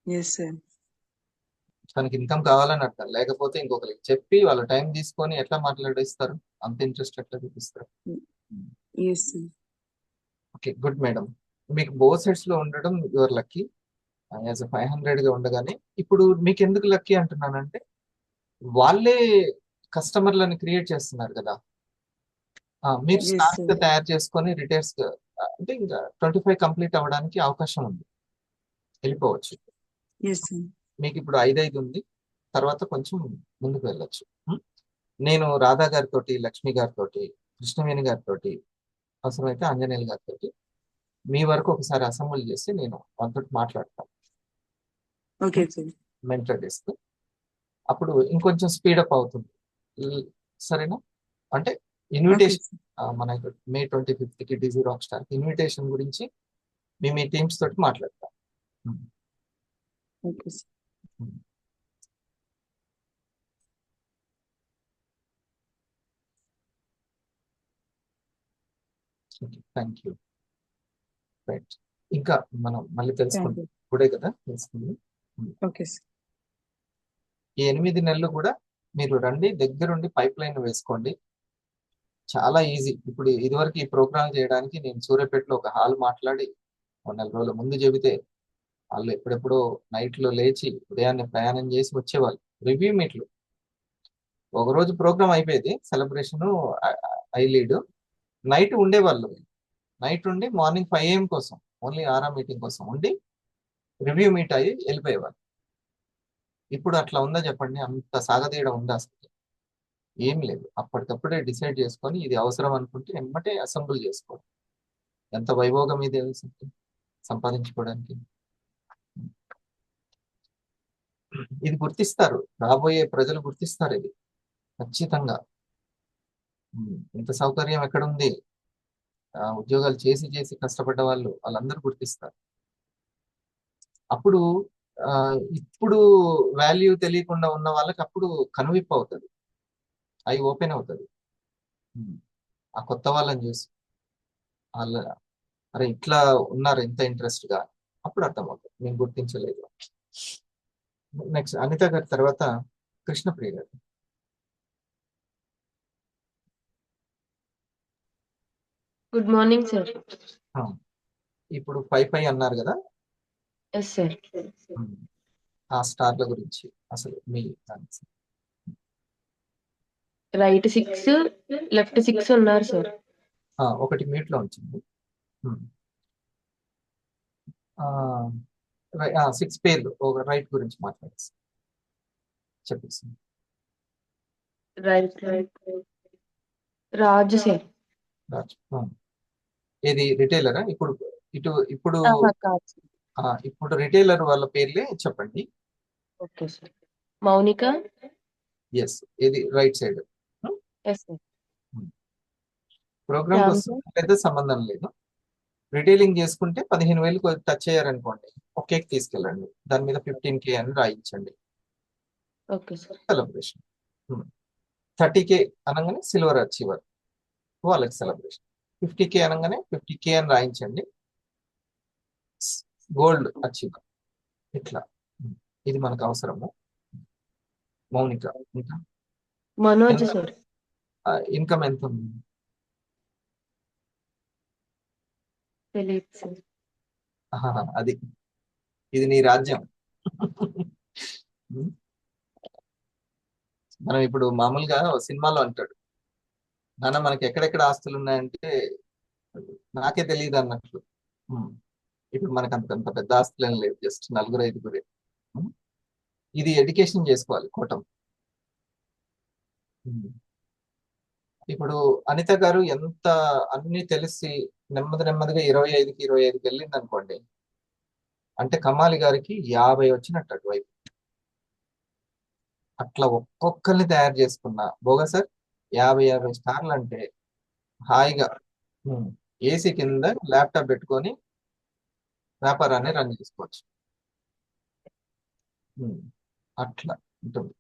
[SPEAKER 5] Yes sir.
[SPEAKER 1] తనకి ఇన్కమ్ కావాలని అర్థం, లేకపోతే ఇంకొకరికి చెప్పి వాళ్ళ టైం తీసుకొని ఎట్లా మాట్లాడిస్తారు? అంత ఇంట్రెస్ట్ ఎట్లా చూపిస్తారు?
[SPEAKER 5] Yes sir.
[SPEAKER 1] Okay, good madam. మీకు బోత్ సైడ్స్ లో ఉండడం యువర్ లక్కీ. యాజ్ 500 గా ఉండగానే ఇప్పుడు మీకు ఎందుకు లక్కీ అంటున్నానంటే, వాళ్ళే కస్టమర్లను క్రియేట్ చేస్తున్నారు కదా. మీరు
[SPEAKER 5] Yes,
[SPEAKER 1] స్టాక్
[SPEAKER 5] sir.
[SPEAKER 1] తయారు చేసుకొని రిటైల్స్ అంటే ఇంకా 25 కంప్లీట్ అవ్వడానికి అవకాశం ఉంది, వెళ్ళిపోవచ్చు.
[SPEAKER 5] Yes sir.
[SPEAKER 1] మీకు ఇప్పుడు 5 ఉంది, తర్వాత కొంచెం ముందుకు వెళ్ళొచ్చు. నేను రాధా గారితో, లక్ష్మి గారితో, కృష్ణవేణి గారితో, అవసరమైతే ఆంజనేయులు గారితో మీ వరకు ఒకసారి అసెంబ్లీ చేసి నేను వాళ్ళతో మాట్లాడతాను.
[SPEAKER 5] Okay sir.
[SPEAKER 1] మెంటర్ డెస్క్ అప్పుడు ఇంకొంచెం స్పీడప్ అవుతుంది. సరేనా? అంటే ఇన్విటేషన్ మనకి May 25th కి డిజీ రాక్ స్టార్ ఇన్విటేషన్ గురించి మీ టీమ్స్ తోటి మాట్లాడతాం.
[SPEAKER 5] Okay sir.
[SPEAKER 1] Thank you. Right, ఇంకా మనం మళ్ళీ
[SPEAKER 5] థ్యాంక్
[SPEAKER 1] తెలుసుకుందాం.
[SPEAKER 5] యూ.
[SPEAKER 1] ఇప్పుడే కదా తెలుసుకుంది.
[SPEAKER 5] Okay sir.
[SPEAKER 1] ఈ 8 నెలలు కూడా మీరు రండి, దగ్గరుండి పైప్ లైన్ వేసుకోండి. చాలా ఈజీ. ఇప్పుడు ఇదివరకు ఈ ప్రోగ్రామ్ చేయడానికి నేను సూర్యాపేటలో ఒక హాల్ మాట్లాడి నెల రోజుల ముందు చెబితే వాళ్ళు ఎప్పుడెప్పుడో నైట్లో లేచి ఉదయాన్నే ప్రయాణం చేసి వచ్చేవాళ్ళు. రివ్యూ మీట్లు ఒక రోజు ప్రోగ్రామ్ అయిపోయేది, సెలబ్రేషన్ ఐ లీడ్, నైట్ ఉండేవాళ్ళు. నైట్ ఉండి మార్నింగ్ 5 AM కోసం, ఓన్లీ ఆరా మీటింగ్ కోసం ఉండి రివ్యూ మీట్ అయ్యి వెళ్ళిపోయేవాళ్ళు. ఇప్పుడు అట్లా ఉందా చెప్పండి? అంత సాగదీయడం ఉందా అసలు? ఏం లేదు. అప్పటికప్పుడే డిసైడ్ చేసుకొని ఇది అవసరం అనుకుంటే వెంబటే అసెంబుల్ చేసుకోవడం. ఎంత వైభోగం ఇది తెలిసింది సంపాదించుకోవడానికి. ఇది గుర్తిస్తారు, రాబోయే ప్రజలు గుర్తిస్తారు ఇది ఖచ్చితంగా. ఇంత సౌకర్యం ఎక్కడుంది? ఉద్యోగాలు చేసి చేసి కష్టపడ్డ వాళ్ళందరూ గుర్తిస్తారు. అప్పుడు ఇప్పుడు వాల్యూ తెలియకుండా ఉన్న వాళ్ళకి అప్పుడు కనువిప్పు అవుతుంది, అవి ఓపెన్ అవుతుంది. ఆ కొత్త వాళ్ళని చూసి వాళ్ళ అరే ఇట్లా ఉన్నారు ఇంత ఇంట్రెస్ట్ గా, అప్పుడు అర్థమవుతుంది నేను గుర్తించలేదు. నెక్స్ట్ అనిత గారి తర్వాత కృష్ణప్రియ గారు.
[SPEAKER 6] Good morning sir.
[SPEAKER 1] ఇప్పుడు 5 అన్నారు కదా,
[SPEAKER 6] ఎస్ సార్.
[SPEAKER 1] ఆ స్టార్ల గురించి అసలు మీ
[SPEAKER 6] రైట్ 6 లెఫ్ట్ 6 ఉన్నారు సార్.
[SPEAKER 1] ఒకటి మ్యూట్ లో ఉంచింది. 6 పేర్లు ఒక రైట్ గురించి మాట్లాడేసి చెప్పేసి.
[SPEAKER 6] రైట్ రాజు సార్.
[SPEAKER 1] రాజు. ఏది రిటైలరా? ఇప్పుడు ఇప్పుడు
[SPEAKER 6] కాదు.
[SPEAKER 1] ఇప్పుడు రిటైలర్ వాళ్ళ పేర్లే చెప్పండి.
[SPEAKER 6] Okay sir. మౌనిక.
[SPEAKER 1] ఎస్. ఏది right side.
[SPEAKER 6] Yes sir.
[SPEAKER 1] Programme కోసం పెద్ద సంబంధం లేదు. రిటైలింగ్ చేసుకుంటే 15,000 టచ్ అయ్యారనుకోండి, ఒక కేక్ తీసుకెళ్ళండి, దాని మీద 15K అని రాయించండి.
[SPEAKER 6] Okay sir.
[SPEAKER 1] సెలబ్రేషన్. 30K అనగానే సిల్వర్ అచీవర్, వాళ్ళకి సెలబ్రేషన్. 50K అనగానే 50K అని రాయించండి, గోల్డ్ అచీవర్. ఇట్లా ఇది మనకు అవసరము. మౌనిక. ఇంకా
[SPEAKER 6] మనోజ్ సార్.
[SPEAKER 1] ఇన్కమ్ ఎంత ఉంది?
[SPEAKER 6] తెలియదు సార్.
[SPEAKER 1] అది ఇది నీ రాజ్యం. మనం ఇప్పుడు మామూలుగా సినిమాలో అంటాడు, నాన్న మనకి ఎక్కడెక్కడ ఆస్తులు ఉన్నాయంటే నాకే తెలియదు అన్నట్లు. ఇప్పుడు మనకు అంత పెద్ద ఆస్తులు ఏం లేదు, జస్ట్ 4-5. ఇది ఎడ్యుకేషన్ చేసుకోవాలి కూటం. ఇప్పుడు అనిత గారు ఎంత అన్ని తెలిసి నెమ్మదిగా 25కి వెళ్ళింది అనుకోండి, అంటే కమాలి గారికి 50 వచ్చినట్టు అటువైపు. అట్లా ఒక్కొక్కరిని తయారు చేసుకున్న బోగా సార్ 50 స్టార్లు అంటే హాయిగా ఏసీ కింద ల్యాప్టాప్ పెట్టుకొని వ్యాపారాన్ని రన్ చేసుకోవచ్చు. అట్లా ఉంటుంది.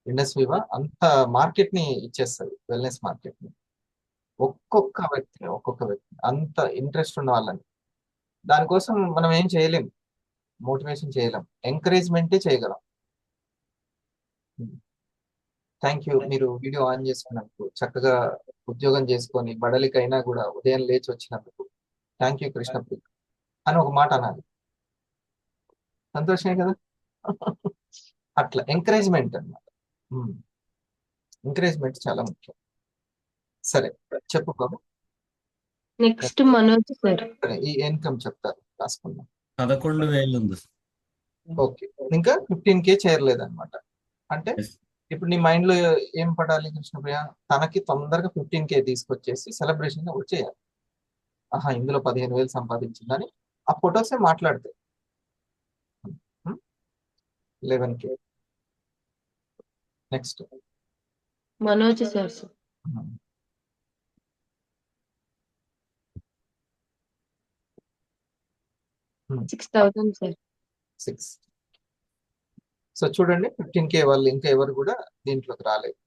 [SPEAKER 1] ఇండస్ట్రీవా అంత మార్కెట్ ని ఇచ్చేస్తుంది, వెల్నెస్ మార్కెట్ ని. ఒక్కొక్క వ్యక్తి అంత ఇంట్రెస్ట్ ఉన్న వాళ్ళని, దానికోసం మనం ఏం చేయలేం, మోటివేషన్ చేయలేం, ఎంకరేజ్మెంటే చేయగలం. Thank you. మీరు వీడియో ఆన్ చేసుకున్నందుకు, చక్కగా ఉద్యోగం చేసుకొని బడలికైనా కూడా ఉదయం లేచి వచ్చినందుకు థ్యాంక్ యూ కృష్ణప్రియ అని ఒక మాట అనాలి. సంతోషమే కదా? అట్లా ఎంకరేజ్మెంట్ అన్నమాట. ఎంకరేజ్మెంట్ చాలా ముఖ్యం. సరే చెప్పు బాబు.
[SPEAKER 6] Next Manoj sir.
[SPEAKER 1] ఈ ఇన్కమ్ చెప్తారు, రాసుకుందాం.
[SPEAKER 4] 11,000 ఉంది.
[SPEAKER 1] ఓకే, ఇంకా 15K చేరలేదు అనమాట. అంటే ఇప్పుడు నీ మైండ్ లో ఏం పడాలి కృష్ణప్రియ? తనకి తొందరగా 15K తీసుకొచ్చేసి సెలబ్రేషన్ వచ్చేయాలి. ఇందులో 15,000 సంపాదించిందని ఆ ఫొటోసే మాట్లాడతాయి. 11K. Next
[SPEAKER 6] Manoj sir. 6,000 sir.
[SPEAKER 1] 6. So చూడండి, 15K వాళ్ళు ఇంకా ఎవరు కూడా దీంట్లోకి రాలేదు.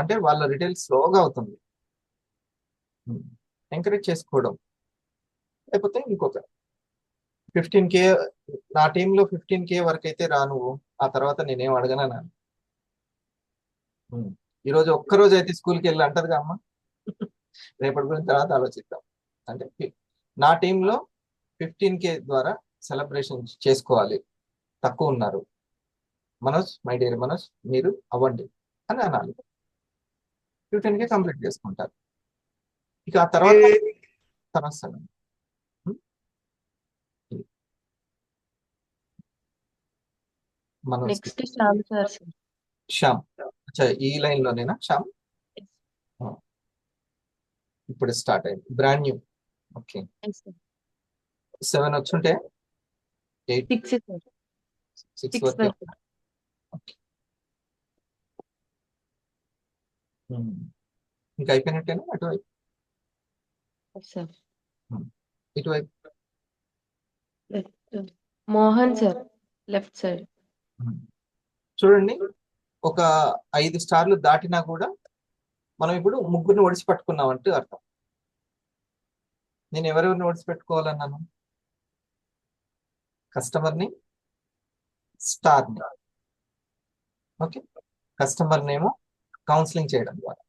[SPEAKER 1] అంటే వాళ్ళ రిటైల్ స్లోగా అవుతుంది. ఎంకరేజ్ చేసుకోవడం. లేకపోతే ఇంకొక 15K, నా టీంలో 15K వరకు అయితే రా నువ్వు, ఆ తర్వాత నేనేం అడగనా నాన్న. ఈరోజు ఒక్కరోజు అయితే స్కూల్కి వెళ్ళి అంటదిగా అమ్మ, రేపటి గురించి తర్వాత ఆలోచిద్దాం. అంటే నా టీంలో 15K ద్వారా సెలబ్రేషన్ చేసుకోవాలి, తక్కువ ఉన్నారు మనోజ్, మై డియర్ మనోజ్, మీరు అవ్వండి అని అనాలి. 15K కంప్లీట్ చేసుకుంటారు. ఇక ఆ తర్వాత వస్తాను. Manoj
[SPEAKER 6] next Shyam sir.
[SPEAKER 1] శ్యామ్, అచ్చా ఈ లైన్ లోనేనా శ్యామ్? ఆ, ఇప్పుడు స్టార్ట్ అయింది, బ్రాండ్ న్యూ. ఓకే, 7 వచ్చుంటే 8
[SPEAKER 6] 6 సార్.
[SPEAKER 1] 6
[SPEAKER 6] 6
[SPEAKER 1] వరకే.
[SPEAKER 6] వరకు.
[SPEAKER 1] ఓకే. ఇంకా అయిపోయినట్టేనా అటువైపు?
[SPEAKER 6] సార్.
[SPEAKER 1] ఇటువైపు
[SPEAKER 6] left Mohan sir, left side.
[SPEAKER 1] చూడండి, ఒక 5 స్టార్లు దాటినా కూడా మనం ఇప్పుడు ముగ్గురిని ఒడిసి పట్టుకున్నాం అంటే అర్థం. నేను ఎవరెవరిని ఒడిసి పెట్టుకోవాలన్నాను? కస్టమర్ని, స్టార్ని. ఓకే, కస్టమర్ నేమో కౌన్సిలింగ్ చేయడం ద్వారా,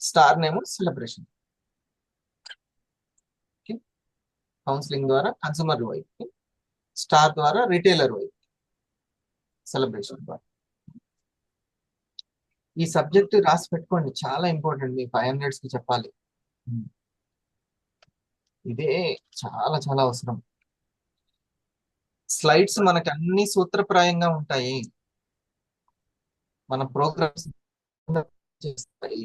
[SPEAKER 1] స్టార్ నేమో సెలబ్రేషన్. ఓకే, కౌన్సిలింగ్ ద్వారా కన్సూమర్ వైపు, స్టార్ ద్వారా రిటైలర్ వైపు, సెలబ్రేషన్ ద్వారా. ఈ సబ్జెక్ట్ రాసి పెట్టుకోండి, చాలా ఇంపార్టెంట్. మీ 500s కి చెప్పాలి. ఇదే చాలా చాలా అవసరం. స్లైడ్స్ మనకి అన్ని సూత్రప్రాయంగా ఉంటాయి, మన ప్రోగ్రామ్స్ చేస్తాయి.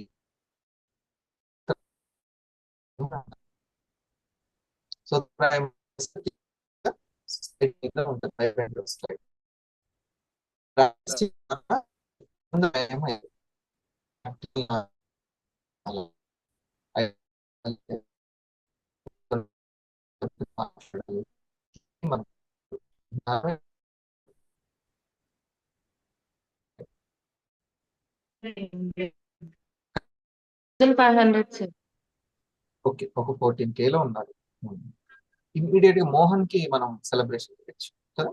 [SPEAKER 1] సూత్రప్రాయం slide మీద ఉంటుంది, 500 స్లైడ్. రాసి ముందు ఏమైంది? అలా మాట్లాడాలి. మనం
[SPEAKER 6] 500 సార్.
[SPEAKER 1] ఓకే, ఒక 14K లో ఉన్నారు. ఇమ్మీడియట్ గా మోహన్ కి మనం సెలబ్రేషన్ చేయొచ్చు కదా.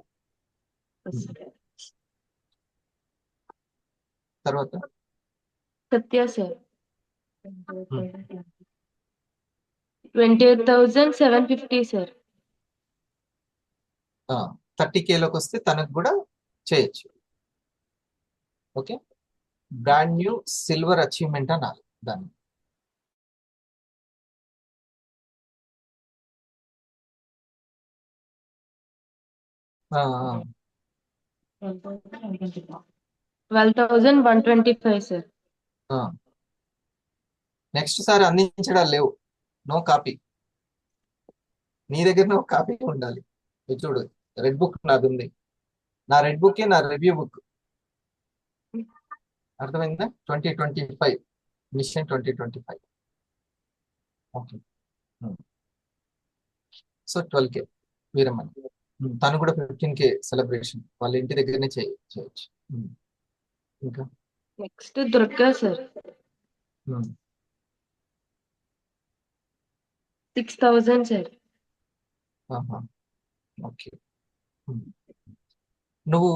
[SPEAKER 1] తర్వాత
[SPEAKER 6] సత్య సార్. 28,750 సార్.
[SPEAKER 1] 30K లోకి వస్తే తనకు కూడా చేయొచ్చు. Okay, brand new silver achievement అనాలి దాన్ని. ఆ,
[SPEAKER 6] 12,125 సార్.
[SPEAKER 1] నెక్స్ట్ సారి అందించడాలు లేవు, నో కాపీ. నీ దగ్గర ఒక కాపీ ఉండాలి. ఇది చూడు, రెడ్ బుక్ నాది ఉంది, నా రెడ్ బుక్ నా రివ్యూ బుక్. అర్థమైందా? 2025 మిషన్ 2025. Okay, so 12K వీరమ్మని. తను కూడా 15K సెలబ్రేషన్ వాళ్ళ ఇంటి దగ్గరనే చేయొచ్చు. ఇంకా
[SPEAKER 6] next Durga sir. 6,000 sir.
[SPEAKER 1] Okay, నువ్వు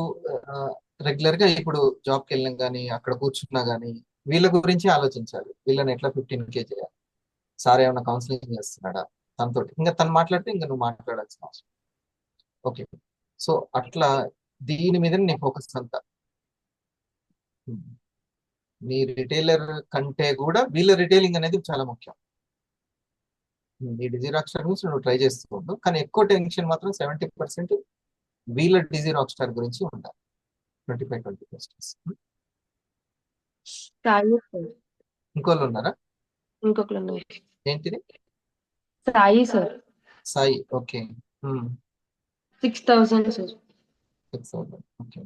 [SPEAKER 1] రెగ్యులర్ గా ఇప్పుడు జాబ్కి వెళ్ళినా కానీ అక్కడ కూర్చున్నా కానీ వీళ్ళ గురించి ఆలోచించాలి. వీళ్ళని ఎట్లా 15K చేయాలి, సార్ ఏమైనా కౌన్సిలింగ్ చేస్తున్నాడా తనతో, ఇంకా తను మాట్లాడితే ఇంకా నువ్వు మాట్లాడాల్సిన అవసరం. ఓకే, సో అట్లా దీని మీద నీ ఫోకస్ అంతా. నీ రిటైలర్ కంటే కూడా వీళ్ళ రిటైలింగ్ అనేది చాలా ముఖ్యం. నీ డిజీ రాక్ స్టార్ గురించి నువ్వు ట్రై చేస్తూ ఉండు, కానీ ఎక్కువ టెన్షన్ మాత్రం 70% వీళ్ళ డిజీ రాక్ స్టార్ గురించి ఉండాలి. 25-20%.
[SPEAKER 6] సాయి సార్.
[SPEAKER 1] ఇంకోళ్ళు ఉన్నారా?
[SPEAKER 6] ఇంకొకరు ఉన్నారు.
[SPEAKER 1] ఏంటిది?
[SPEAKER 6] Sai sir.
[SPEAKER 1] Sai. Okay,
[SPEAKER 6] 6,000 sir.
[SPEAKER 1] 6,000. Okay,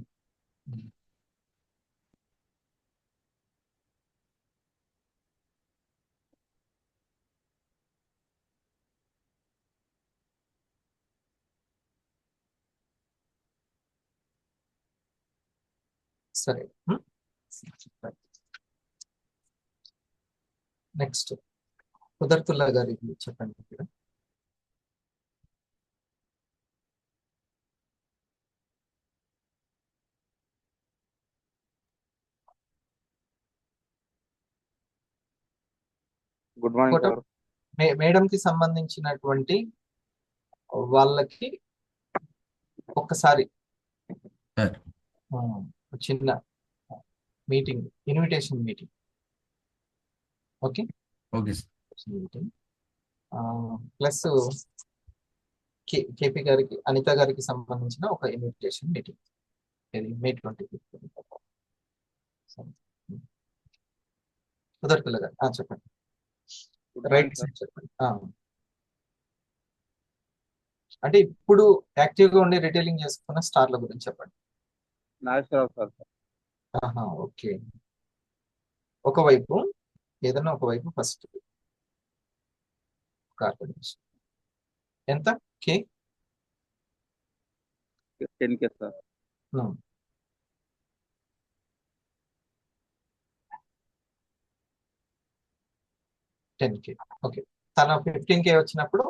[SPEAKER 1] సరే. నెక్స్ట్ కుదరతుల్లా గారి చెప్పండి ఇక్కడ.
[SPEAKER 7] Good morning sir.
[SPEAKER 1] మేడం కి సంబంధించినటువంటి వాళ్ళకి ఒక్కసారి
[SPEAKER 4] సార్
[SPEAKER 1] ఆ, చిన్న meeting, invitation meeting. Okay,
[SPEAKER 4] okay sir.
[SPEAKER 1] Meeting plus KP గారికి, అనిత గారికి సంబంధించిన ఒక ఇన్విటేషన్ మీటింగ్. ఇది మే 25th. కుదరతులు గారు చెప్పండి. రైట్ సైడ్ చెప్పండి. అంటే ఇప్పుడు యాక్టివ్ గా ఉండి రిటైలింగ్ చేసుకున్న స్టార్ల గురించి చెప్పండి.
[SPEAKER 7] నాగేశ్వరరావు సార్.
[SPEAKER 1] ఓకే, ఒకవైపు ఏదైనా ఒకవైపు ఫస్ట్ కార్పొరేషన్ ఎంత కే
[SPEAKER 7] 10K సార్.
[SPEAKER 1] 10K. ఓకే, తన 15K వచ్చినప్పుడు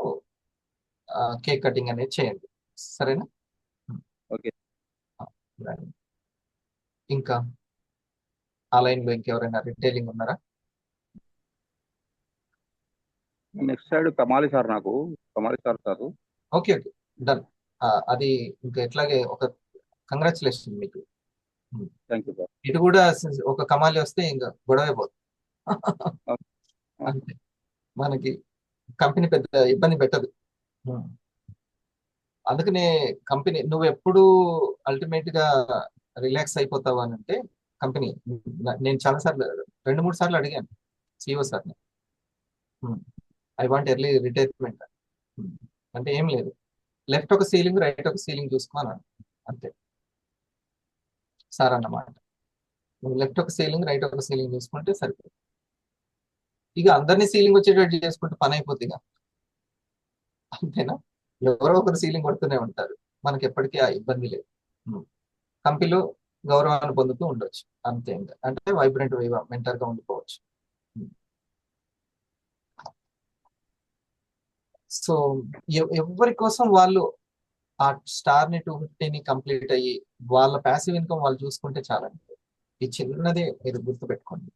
[SPEAKER 1] కేక్ కటింగ్ అనేది చేయండి, సరేనా?
[SPEAKER 7] ఓకే.
[SPEAKER 1] ఇంకా ఆ లైన్ లో ఇంకెవరైనా రిటైలింగ్ ఉన్నారా?
[SPEAKER 7] నెక్స్ట్ సైడ్ కమాలి సార్, నాకు కమాలి సార్ కాదు.
[SPEAKER 1] Okay okay, done. అది ఇంకా ఎట్లాగే ఒక కంగ్రాచులేషన్ మీకు.
[SPEAKER 7] Thank you sir.
[SPEAKER 1] ఇటు కూడా ఒక కమాలి వస్తే ఇంకా గొడవే పోతుంది. అంతే, మనకి కంపెనీ పెద్ద ఇబ్బంది పెట్టదు. అందుకనే కంపెనీ, నువ్వు ఎప్పుడు అల్టిమేట్ గా రిలాక్స్ అయిపోతావు అని అంటే కంపెనీ. నేను చాలా సార్లు 2-3 సార్లు అడిగాను సిఇఓ సార్ని, ఐ వాంట్ ఎర్లీ రిటైర్మెంట్ అంటే ఏం లేదు, లెఫ్ట్ ఒక సీలింగ్ రైట్ ఒక సీలింగ్ చూసుకోమన్నాను అంతే సార్ అన్నమాట. నువ్వు లెఫ్ట్ ఒక సీలింగ్ రైట్ ఒక సీలింగ్ చూసుకుంటే సరిపోతుంది. ఇక అందరినీ సీలింగ్ వచ్చేటట్టు చేసుకుంటే పని అయిపోద్ది ఇక, అంతేనా? ఎవరో ఒకరు సీలింగ్ కొడుతూనే ఉంటారు, మనకి ఎప్పటికీ ఆ ఇబ్బంది లేదు. కంపెనీలో గౌరవాన్ని పొందుతూ ఉండొచ్చు అంతే, ఇంకా అంటే వైబ్రెంట్ మెంటర్ గా ఉండిపోవచ్చు. సో ఎవరి కోసం వాళ్ళు ఆ స్టార్ ని 250ని కంప్లీట్ అయ్యి వాళ్ళ ప్యాసివ్ ఇన్కమ్ వాళ్ళు చూసుకుంటే చాలండి. ఈ చిన్నదే మీరు గుర్తు పెట్టుకోండి.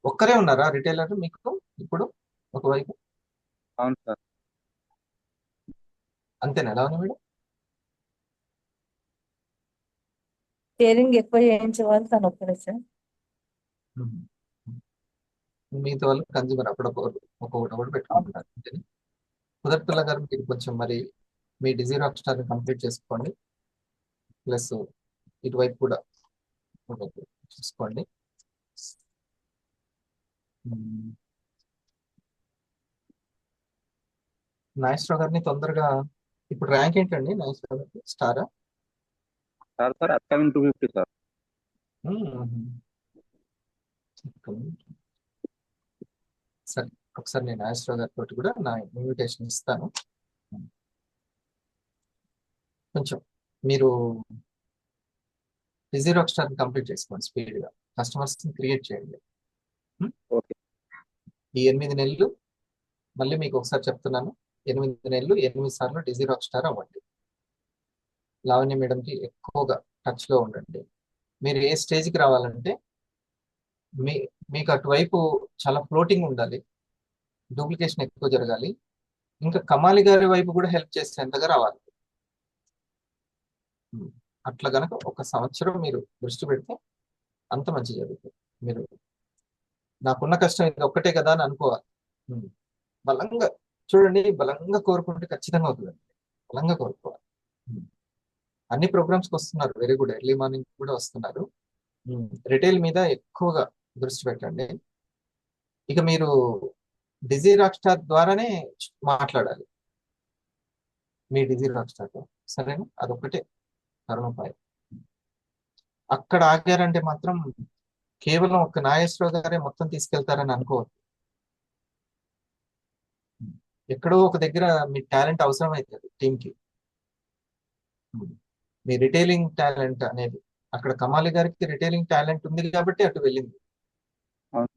[SPEAKER 1] ఒక్కరే ఉన్నారా రిటైలర్ మీకు ఇప్పుడు ఒకవైపు?
[SPEAKER 7] అవును సార్.
[SPEAKER 1] అంతేనా? ఎలా ఉంది మేడం?
[SPEAKER 8] షేరింగ్ ఎక్కువ చేయించేవాళ్ళు తను ఒక్కడే సార్.
[SPEAKER 1] మిగతా వాళ్ళు కన్జ్యూమర్ అప్పుడప్పుడు ఒక్కొక్కటి పెట్టుకుంటున్నారు. అంతేనా? కుదరతుల్లా గారు, మీరు కొంచెం మరి మీ డిజీ రాక్ స్టార్ ని కంప్లీట్ చేసుకోండి, ప్లస్ ఇటువైపు కూడా చూసుకోండి. నాగేశ్వరరావు గారిని తొందరగా, ఇప్పుడు ర్యాంక్ ఏంటండి నాగేశ్వరరావు గారికి? స్టారా?
[SPEAKER 7] Sir upcoming 250 sir.
[SPEAKER 1] సరే, ఒకసారి నేను నాగేశ్వరరావు గారితో కూడా నా ఇన్విటేషన్ ఇస్తాను. కొంచెం మీరు డిజీ రాక్ స్టార్ కంప్లీట్ చేసుకోండి స్పీడ్ గా, కస్టమర్స్ క్రియేట్ చేయండి.
[SPEAKER 7] ఓకే.
[SPEAKER 1] ఈ 8 నెలలు మళ్ళీ మీకు ఒకసారి చెప్తున్నాను, 8 నెలలు 8 సార్లు డిజీ రాక్ స్టార్ అవ్వండి. లావణ్య మేడంకి ఎక్కువగా టచ్ లో ఉండండి. మీరు ఏ స్టేజ్కి రావాలంటే మీకు అటువైపు చాలా ఫ్లోటింగ్ ఉండాలి, డూప్లికేషన్ ఎక్కువ జరగాలి, ఇంకా కమాలి గారి వైపు కూడా హెల్ప్ చేసేంతగా రావాలి. అట్లా గనక 1 సంవత్సరం మీరు దృష్టి పెడితే అంత మంచి జరుగుతుంది. మీరు నాకున్న కష్టం ఇది ఒక్కటే కదా అని అనుకోవాలి. బలంగా చూడండి, బలంగా కోరుకుంటే ఖచ్చితంగా అవుతుందండి. బలంగా కోరుకోవాలి. అన్ని ప్రోగ్రామ్స్కి వస్తున్నారు, వెరీ గుడ్, ఎర్లీ మార్నింగ్ కూడా వస్తున్నారు. రిటైల్ మీద ఎక్కువగా దృష్టి పెట్టండి. ఇక మీరు డిజీ రాక్ స్టార్ ద్వారానే మాట్లాడాలి, మీ డిజీ రాక్ స్టార్ తో, సరేనా? అదొక్కటే తరుణోపాయం. అక్కడ ఆగారంటే మాత్రం కేవలం ఒక నాగేశ్వరరావు గారే మొత్తం తీసుకెళ్తారని అనుకోవద్దు. ఎక్కడో ఒక దగ్గర మీ టాలెంట్ అవసరం అవుతుంది టీంకి. మీ రిటైలింగ్ టాలెంట్ అనేది, అక్కడ కమాలి గారికి రిటైలింగ్ టాలెంట్ ఉంది కాబట్టి అటు వెళ్ళింది.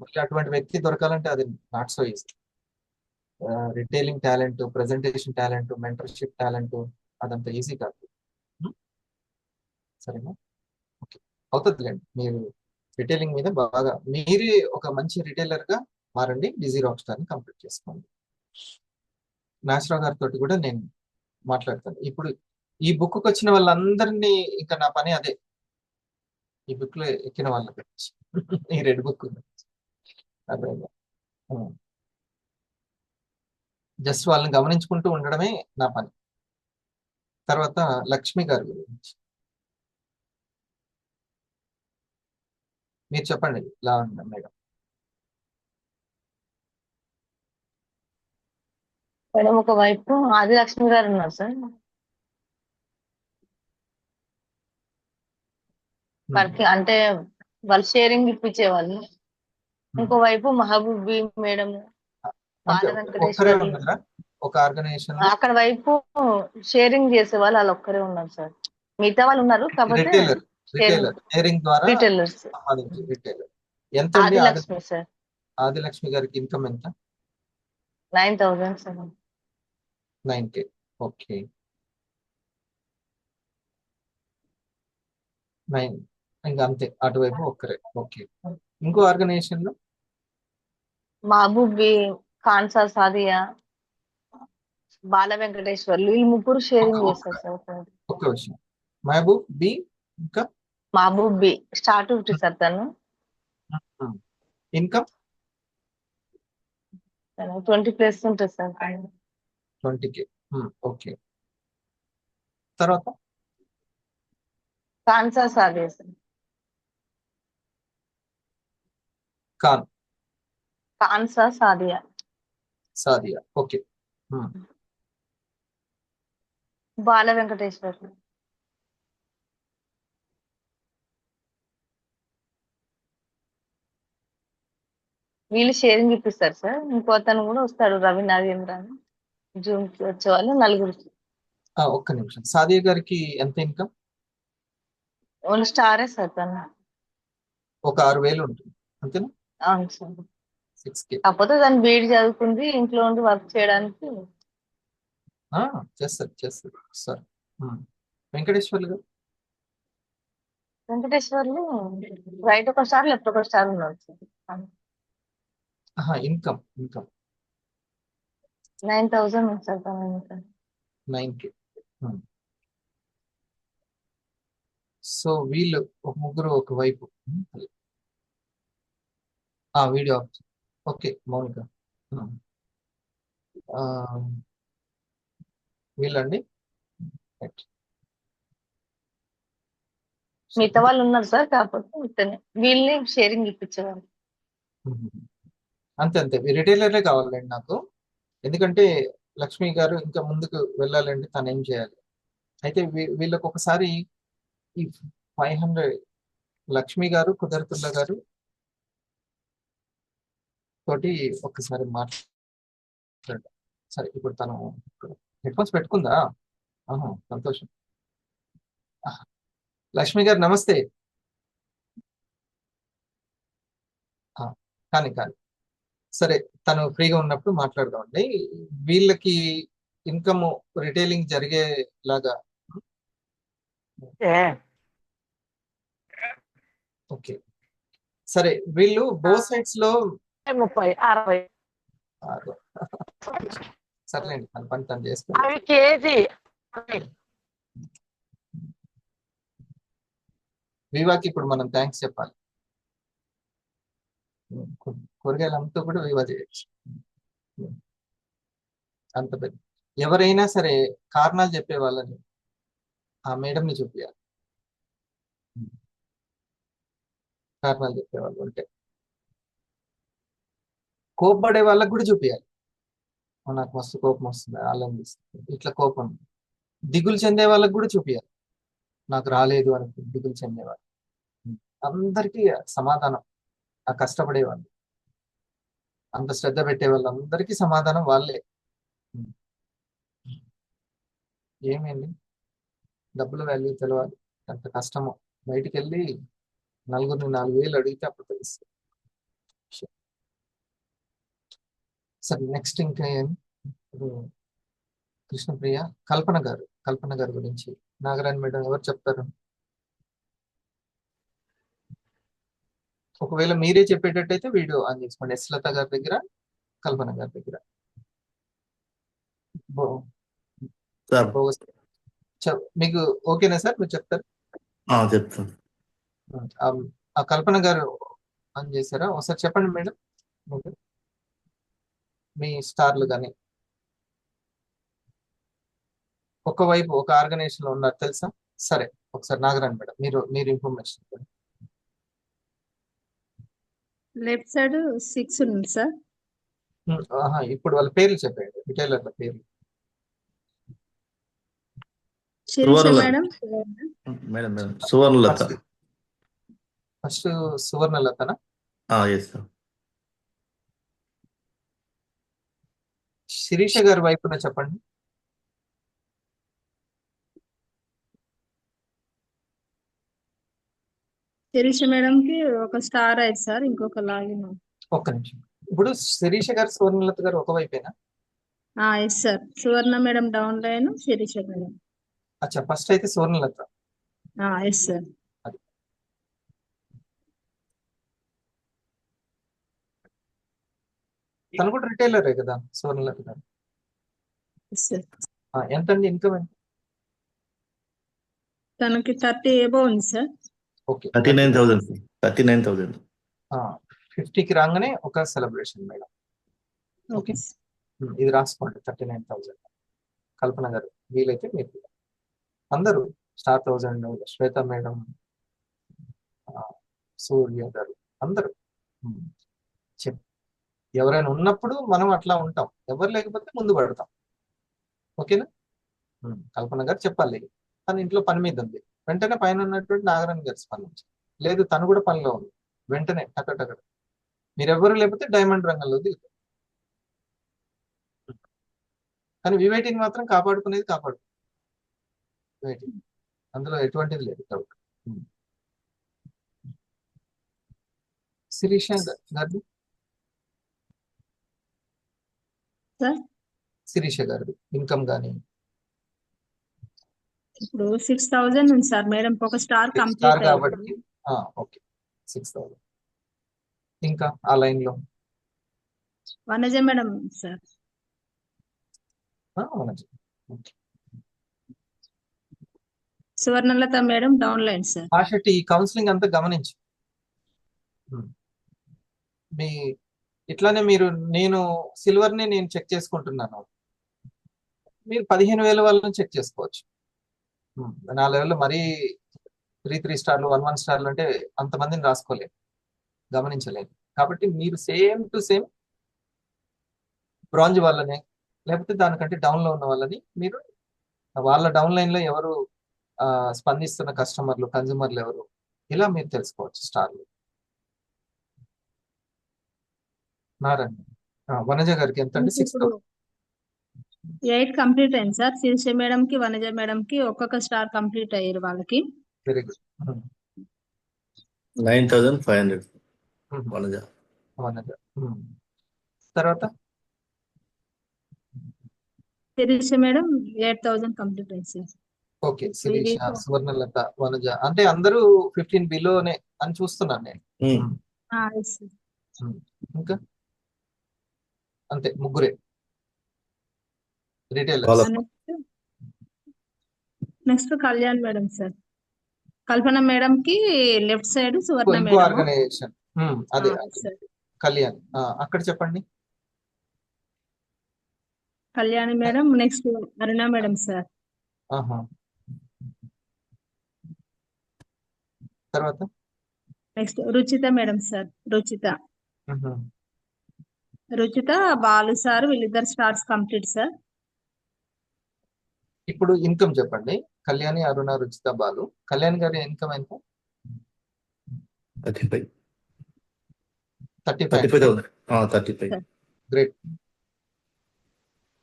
[SPEAKER 1] మళ్ళీ అటువంటి వ్యక్తి దొరకాలంటే అది not so easy. Retailing talent, presentation talent, mentorship talent అదంత ఈజీ కాదు. సరేనా? ఓకే, అవుతుందిలేండి. మీరు రిటైలింగ్ మీద బాగా, మీరే ఒక మంచి రిటైలర్ గా మారండి, డిజీ రాక్ స్టార్ ని కంప్లీట్ చేసుకోండి. నాగేశ్వరరావు గారితో కూడా నేను మాట్లాడతాను. ఇప్పుడు ఈ బుక్ వచ్చిన వాళ్ళందరినీ ఇంకా నా పని అదే, ఈ బుక్ లో ఎక్కిన వాళ్ళ గురించి ఈ రెడ్ బుక్ అదే జస్ట్ వాళ్ళని గమనించుకుంటూ ఉండడమే నా పని. తర్వాత లక్ష్మి గారి గురించి మీరు చెప్పండి లావణ్య మేడం.
[SPEAKER 8] మేడం ఒకవైపు ఆదిలక్ష్మి గారు ఉన్నారు సార్, వర్కింగ్ అంటే వాళ్ళు షేరింగ్ ఇప్పించేవాళ్ళు. ఇంకోవైపు మహబూబీ మేడం, బాల
[SPEAKER 1] అంటే ఒక్కరే
[SPEAKER 8] వెంకటేశ్వర్లు,
[SPEAKER 1] ఉన్నారా ఒక ఆర్గనైజేషన్
[SPEAKER 8] అక్కడ వైపు షేరింగ్ చేసే వాళ్ళు వాళ్ళు ఒక్కరే ఉన్నారు సార్. మిగతా వాళ్ళు ఉన్నారు కాకపోతే
[SPEAKER 1] రిటైలర్ షేరింగ్ ద్వారా
[SPEAKER 8] రిటైలర్స్.
[SPEAKER 1] సంపాదించి రిటైలర్. ఎంత అండి
[SPEAKER 8] ఆదిలక్ష్మి సార్
[SPEAKER 1] ఆదిలక్ష్మి గారికి ఇన్కమ్ ఎంత?
[SPEAKER 8] 9,000 సార్.
[SPEAKER 1] 9K. ఓకే, 9 ఇంకా అంతే, అటువైపు ఒక్కరే. ఓకే, ఇంకో ఆర్గనైజేషన్ లో
[SPEAKER 8] మహబూబీ, ఖాన్సా సాదియా, బాల వెంకటేశ్వర్లు, ఈ ముగ్గురు షేరింగ్ చేస్తారు సార్.
[SPEAKER 1] ఒక్క విషయం, మహబూబ్ బి ఇంకా
[SPEAKER 8] మహబూబీ స్టార్ట్ ఉంటుంది సార్, తను
[SPEAKER 1] ఇన్కమ్
[SPEAKER 8] 20+ ఉంటుంది సార్.
[SPEAKER 1] 20K. ఓకే, తర్వాత
[SPEAKER 8] ఖాన్సా సాదియా సార్,
[SPEAKER 1] ఖాన్
[SPEAKER 8] ఖాన్సా సాదియా,
[SPEAKER 1] సాదియా. ఓకే,
[SPEAKER 8] బాల వెంకటేశ్వర్లు, వీళ్ళు షేరింగ్ ఇప్పిస్తారు సార్. ఇంకో అతను కూడా వస్తాడు, రవి నాగేంద్ర అని, జూమ్ కి వచ్చే వాళ్ళు 4.
[SPEAKER 1] ఒక్క నిమిషం, సాదియా గారికి ఎంత ఇన్కమ్?
[SPEAKER 8] ఓన్లీ స్టారే సార్ తను.
[SPEAKER 1] ఒక 6,000 ఉంటుంది అంతేనా?
[SPEAKER 8] అవును సార్.
[SPEAKER 1] 6K.
[SPEAKER 8] కాకపోతే దాన్ని బీడ్ చదువుకుంది, ఇంట్లో ఉండి వర్క్ చేయడానికి.
[SPEAKER 1] చేస్తారు సార్. వెంకటేశ్వర్లు గారు
[SPEAKER 8] వెంకటేశ్వర్లు రైట్ ఒక స్టార్, లెఫ్ట్ ఒక స్టార్ ఉన్నాడు సార్.
[SPEAKER 1] ఇన్కమ్
[SPEAKER 8] 9,000 ఉంది సార్ తన income.
[SPEAKER 1] 9K. సో వీళ్ళు ఒక ముగ్గురు ఒకవైపు. Video of. ఓకే మౌనిక, ఆ, వీళ్ళండి. Right.
[SPEAKER 8] మిగతా వాళ్ళు ఉన్నారు సార్, కాకపోతే ఇతనే వీళ్ళని షేరింగ్ ఇప్పించేవాళ్ళు.
[SPEAKER 1] అంతే రిటైలర్లే కావాలండి నాకు, ఎందుకంటే లక్ష్మి గారు ఇంకా ముందుకు వెళ్ళాలంటే తను ఏం చేయాలి. అయితే వీళ్ళకి ఒకసారి ఈ 500 లక్ష్మి గారు కుదరతుల్లా గారు తోటి ఒక్కసారి మాట్లాడారు. సరే ఇప్పుడు తను హెడ్ ఫోన్స్ పెట్టుకుందా? సంతోషం. లక్ష్మి గారు నమస్తే. కానీ సరే, తను ఫ్రీగా ఉన్నప్పుడు మాట్లాడదామండి. వీళ్ళకి ఇన్కమ్ రిటైలింగ్ జరిగేలాగా. ఓకే, సరే వీళ్ళు బో సైడ్స్ లో
[SPEAKER 8] 30, 60
[SPEAKER 1] సర్లేండి, తన పని తను చేసుకో.
[SPEAKER 8] అవి కేజీ.
[SPEAKER 1] వివాకి ఇప్పుడు మనం థ్యాంక్స్ చెప్పాలి. కూరగాయలు అమ్ముతూ కూడా వివా చేయొచ్చు. అంత పెద్ద ఎవరైనా సరే కారణాలు చెప్పే వాళ్ళని ఆ మేడంని చూపించాలి. కారణాలు చెప్పేవాళ్ళు ఉంటే కోప్పడే వాళ్ళకి కూడా చూపించాలి. నాకు మస్తు కోపం వస్తుంది, వాళ్ళని ఇట్లా కోపం. దిగులు చెందే వాళ్ళకి కూడా చూపించాలి, నాకు రాలేదు అని దిగులు చెందేవాళ్ళు. అందరికీ సమాధానం, ఆ కష్టపడేవాళ్ళు, అంత శ్రద్ధ పెట్టే వాళ్ళందరికీ సమాధానం వాళ్ళే. ఏమైంది, డబ్బుల వాల్యూ తెలవాలి, ఎంత కష్టమో. బయటికి వెళ్ళి నలుగురిని 4,000 అడిగితే అప్పుడు తెలుస్తుంది. సరే నెక్స్ట్ ఇంకా ఏం, కృష్ణప్రియ, కల్పన గారు గురించి నాగరాణి మేడం ఎవరు చెప్తారు? ఒకవేళ మీరే చెప్పేటట్టయితే వీడియో ఆన్ చేసుకోండి. ఎస్లత గారి దగ్గర, కల్పన గారి దగ్గర. బో-
[SPEAKER 9] సార్
[SPEAKER 1] బోగస్ మీకు ఓకేనా సార్? మీరు చెప్తారు.
[SPEAKER 9] చెప్తాను.
[SPEAKER 1] ఆ ఆ కల్పన గారు ఆన్ చేశారా? ఒకసారి చెప్పండి మేడం. మీకు మీ స్టార్లు కానీ ఒకవైపు ఒక ఆర్గనైజేషన్ లో ఉన్నారు తెలుసా? సరే, ఒకసారి నాగరాణి మేడం మీరు ఇన్ఫర్మేషన్ ఇవ్వండి.
[SPEAKER 10] లెఫ్ట్ సైడ్ 6 ఉంది సార్.
[SPEAKER 1] ఇప్పుడు వాళ్ళ పేర్లు చెప్పండి, రిటైలర్ల పేర్లు.
[SPEAKER 10] Sirisha
[SPEAKER 9] Suvarnalatha.
[SPEAKER 10] Madam,
[SPEAKER 9] madam Suvarnalatha.
[SPEAKER 1] First సువర్ణలతనా?
[SPEAKER 9] Yes sir.
[SPEAKER 1] శిరీష గారి వైపున చెప్పండి.
[SPEAKER 10] శిరీష మేడం కి ఒక స్టార్ అయింది సార్, ఇంకొక లాగిన్.
[SPEAKER 1] ఒక్క నిమిషం. ఇప్పుడు శిరీష గారు సువర్ణలత గారు ఒకవైపేనా?
[SPEAKER 10] Yes sir. Suvarna madam down line, Sirisha madam.
[SPEAKER 1] అచ్చా, ఫస్ట్ అయితే సువర్ణలత.
[SPEAKER 10] Yes sir.
[SPEAKER 1] అది తను కూడా రిటైలరే కదా సువర్ణలత గారు.
[SPEAKER 10] Yes sir.
[SPEAKER 1] ఎంతండి ఇన్కమ్ ఎంత?
[SPEAKER 10] తనకి 30 ఏబో ఉంది సార్.
[SPEAKER 1] ఓకే,
[SPEAKER 9] 39,000. 39,000.
[SPEAKER 1] 50కి రాగానే ఒక సెలబ్రేషన్ మేడం.
[SPEAKER 10] ఓకే.
[SPEAKER 1] ఇది రాసుకోండి, 39,000. కల్పన గారు వీలైతే మీరు అందరూ స్టార్ 1000, శ్వేత మేడం, సూర్య గారు అందరూ చెప్ ఎవరైనా ఉన్నప్పుడు మనం అట్లా ఉంటాం, ఎవరు లేకపోతే ముందు పడతాం. ఓకేనా? కల్పన గారు చెప్పాలి, తన ఇంట్లో పని మీద ఉంది, వెంటనే పైన ఉన్నటువంటి నాగరాణి గారు స్పందించి, లేదు తను కూడా పనిలో ఉంది, వెంటనే టక మీరెవ్వరు లేకపోతే డైమండ్ రంగంలో దిగుతారు. కానీ వివేటిని మాత్రం కాపాడుకునేది వివేటిని, అందులో ఎటువంటిది లేదు డౌట్. శిరీష గారిది,
[SPEAKER 10] సార్
[SPEAKER 1] శిరీష గారిది ఇన్కమ్ కానీ
[SPEAKER 10] ఇప్పుడు 6,000 ఉంది సార్. మేడం ఒక స్టార్
[SPEAKER 1] స్టార్
[SPEAKER 10] కంప్లీట్
[SPEAKER 1] కాబట్టి
[SPEAKER 10] అయింది.
[SPEAKER 1] ఓకే, 6,000. ఇంకా ఆ లైన్ లో
[SPEAKER 10] వనజ మేడం సార్.
[SPEAKER 1] మనకి
[SPEAKER 10] Suvarnalatha madam down line sir.
[SPEAKER 1] ఆశటి ఈ కౌన్సిలింగ్ అంతా గమనించి మీ ఇట్లానే నేను సిల్వర్ ని నేను చెక్ చేసుకుంటున్నాను, మీరు 15,000 వాళ్ళని చెక్ చేసుకోవచ్చు. నా లెవెల్లో మరీ 3 స్టార్లు 1 స్టార్లు అంటే అంతమందిని రాసుకోలేదు, గమనించలేదు. కాబట్టి మీరు సేమ్ టు సేమ్ బ్రాంజ్ వాళ్ళని, లేకపోతే దానికంటే డౌన్ లో ఉన్న వాళ్ళని, మీరు వాళ్ళ డౌన్ లైన్ లో ఎవరు స్పందిస్తున్న కస్టమర్లు, కన్జ్యూమర్లు ఎవరు, ఇలా మీరు తెలుసుకోవచ్చు స్టార్లు. నారాయణ వనజ గారికి ఎంత అండి? 6,000.
[SPEAKER 10] 8 కంప్లీట్ అయింది సార్. శిరీష మేడం కి, వనజ మేడం కి ఒక్కొక్క స్టార్ కంప్లీట్ అయ్యారు వాళ్ళకి.
[SPEAKER 1] Very good.
[SPEAKER 9] 9,500. వనజ.
[SPEAKER 1] వనజ తర్వాత
[SPEAKER 10] శిరీష మేడం 8,000 కంప్లీట్ అయింది సార్.
[SPEAKER 1] ఓకే, శిరీష, సువర్ణలత, వనజ అంటే అందరూ 15 బిలోనే అని చూస్తున్నాను నేను.
[SPEAKER 10] Yes sir.
[SPEAKER 1] ఇంకా అంతే, ముగ్గురే retailers.
[SPEAKER 10] Next Kalyan madam sir. Kalpana madam కి లెఫ్ట్ సైడ్, సువర్ణ
[SPEAKER 1] ఇంకో
[SPEAKER 10] మేడం.
[SPEAKER 1] ఆర్గనైజేషన్ అదే
[SPEAKER 10] సార్.
[SPEAKER 1] కళ్యాణ్, అక్కడ చెప్పండి.
[SPEAKER 10] Kalyani madam next Aruna madam sir.
[SPEAKER 1] తర్వాత
[SPEAKER 10] next Ruchitha madam sir. Ruchitha Balu sir, వీళ్ళిద్దరు స్టార్స్ కంప్లీట్ సార్.
[SPEAKER 1] ఇప్పుడు ఇన్కమ్ చెప్పండి. కళ్యాణి, అరుణ, రుచిత, బాలు. కళ్యాణి గారి ఇన్కమ్ ఎంత?
[SPEAKER 9] 35,000.
[SPEAKER 1] గ్రేట్.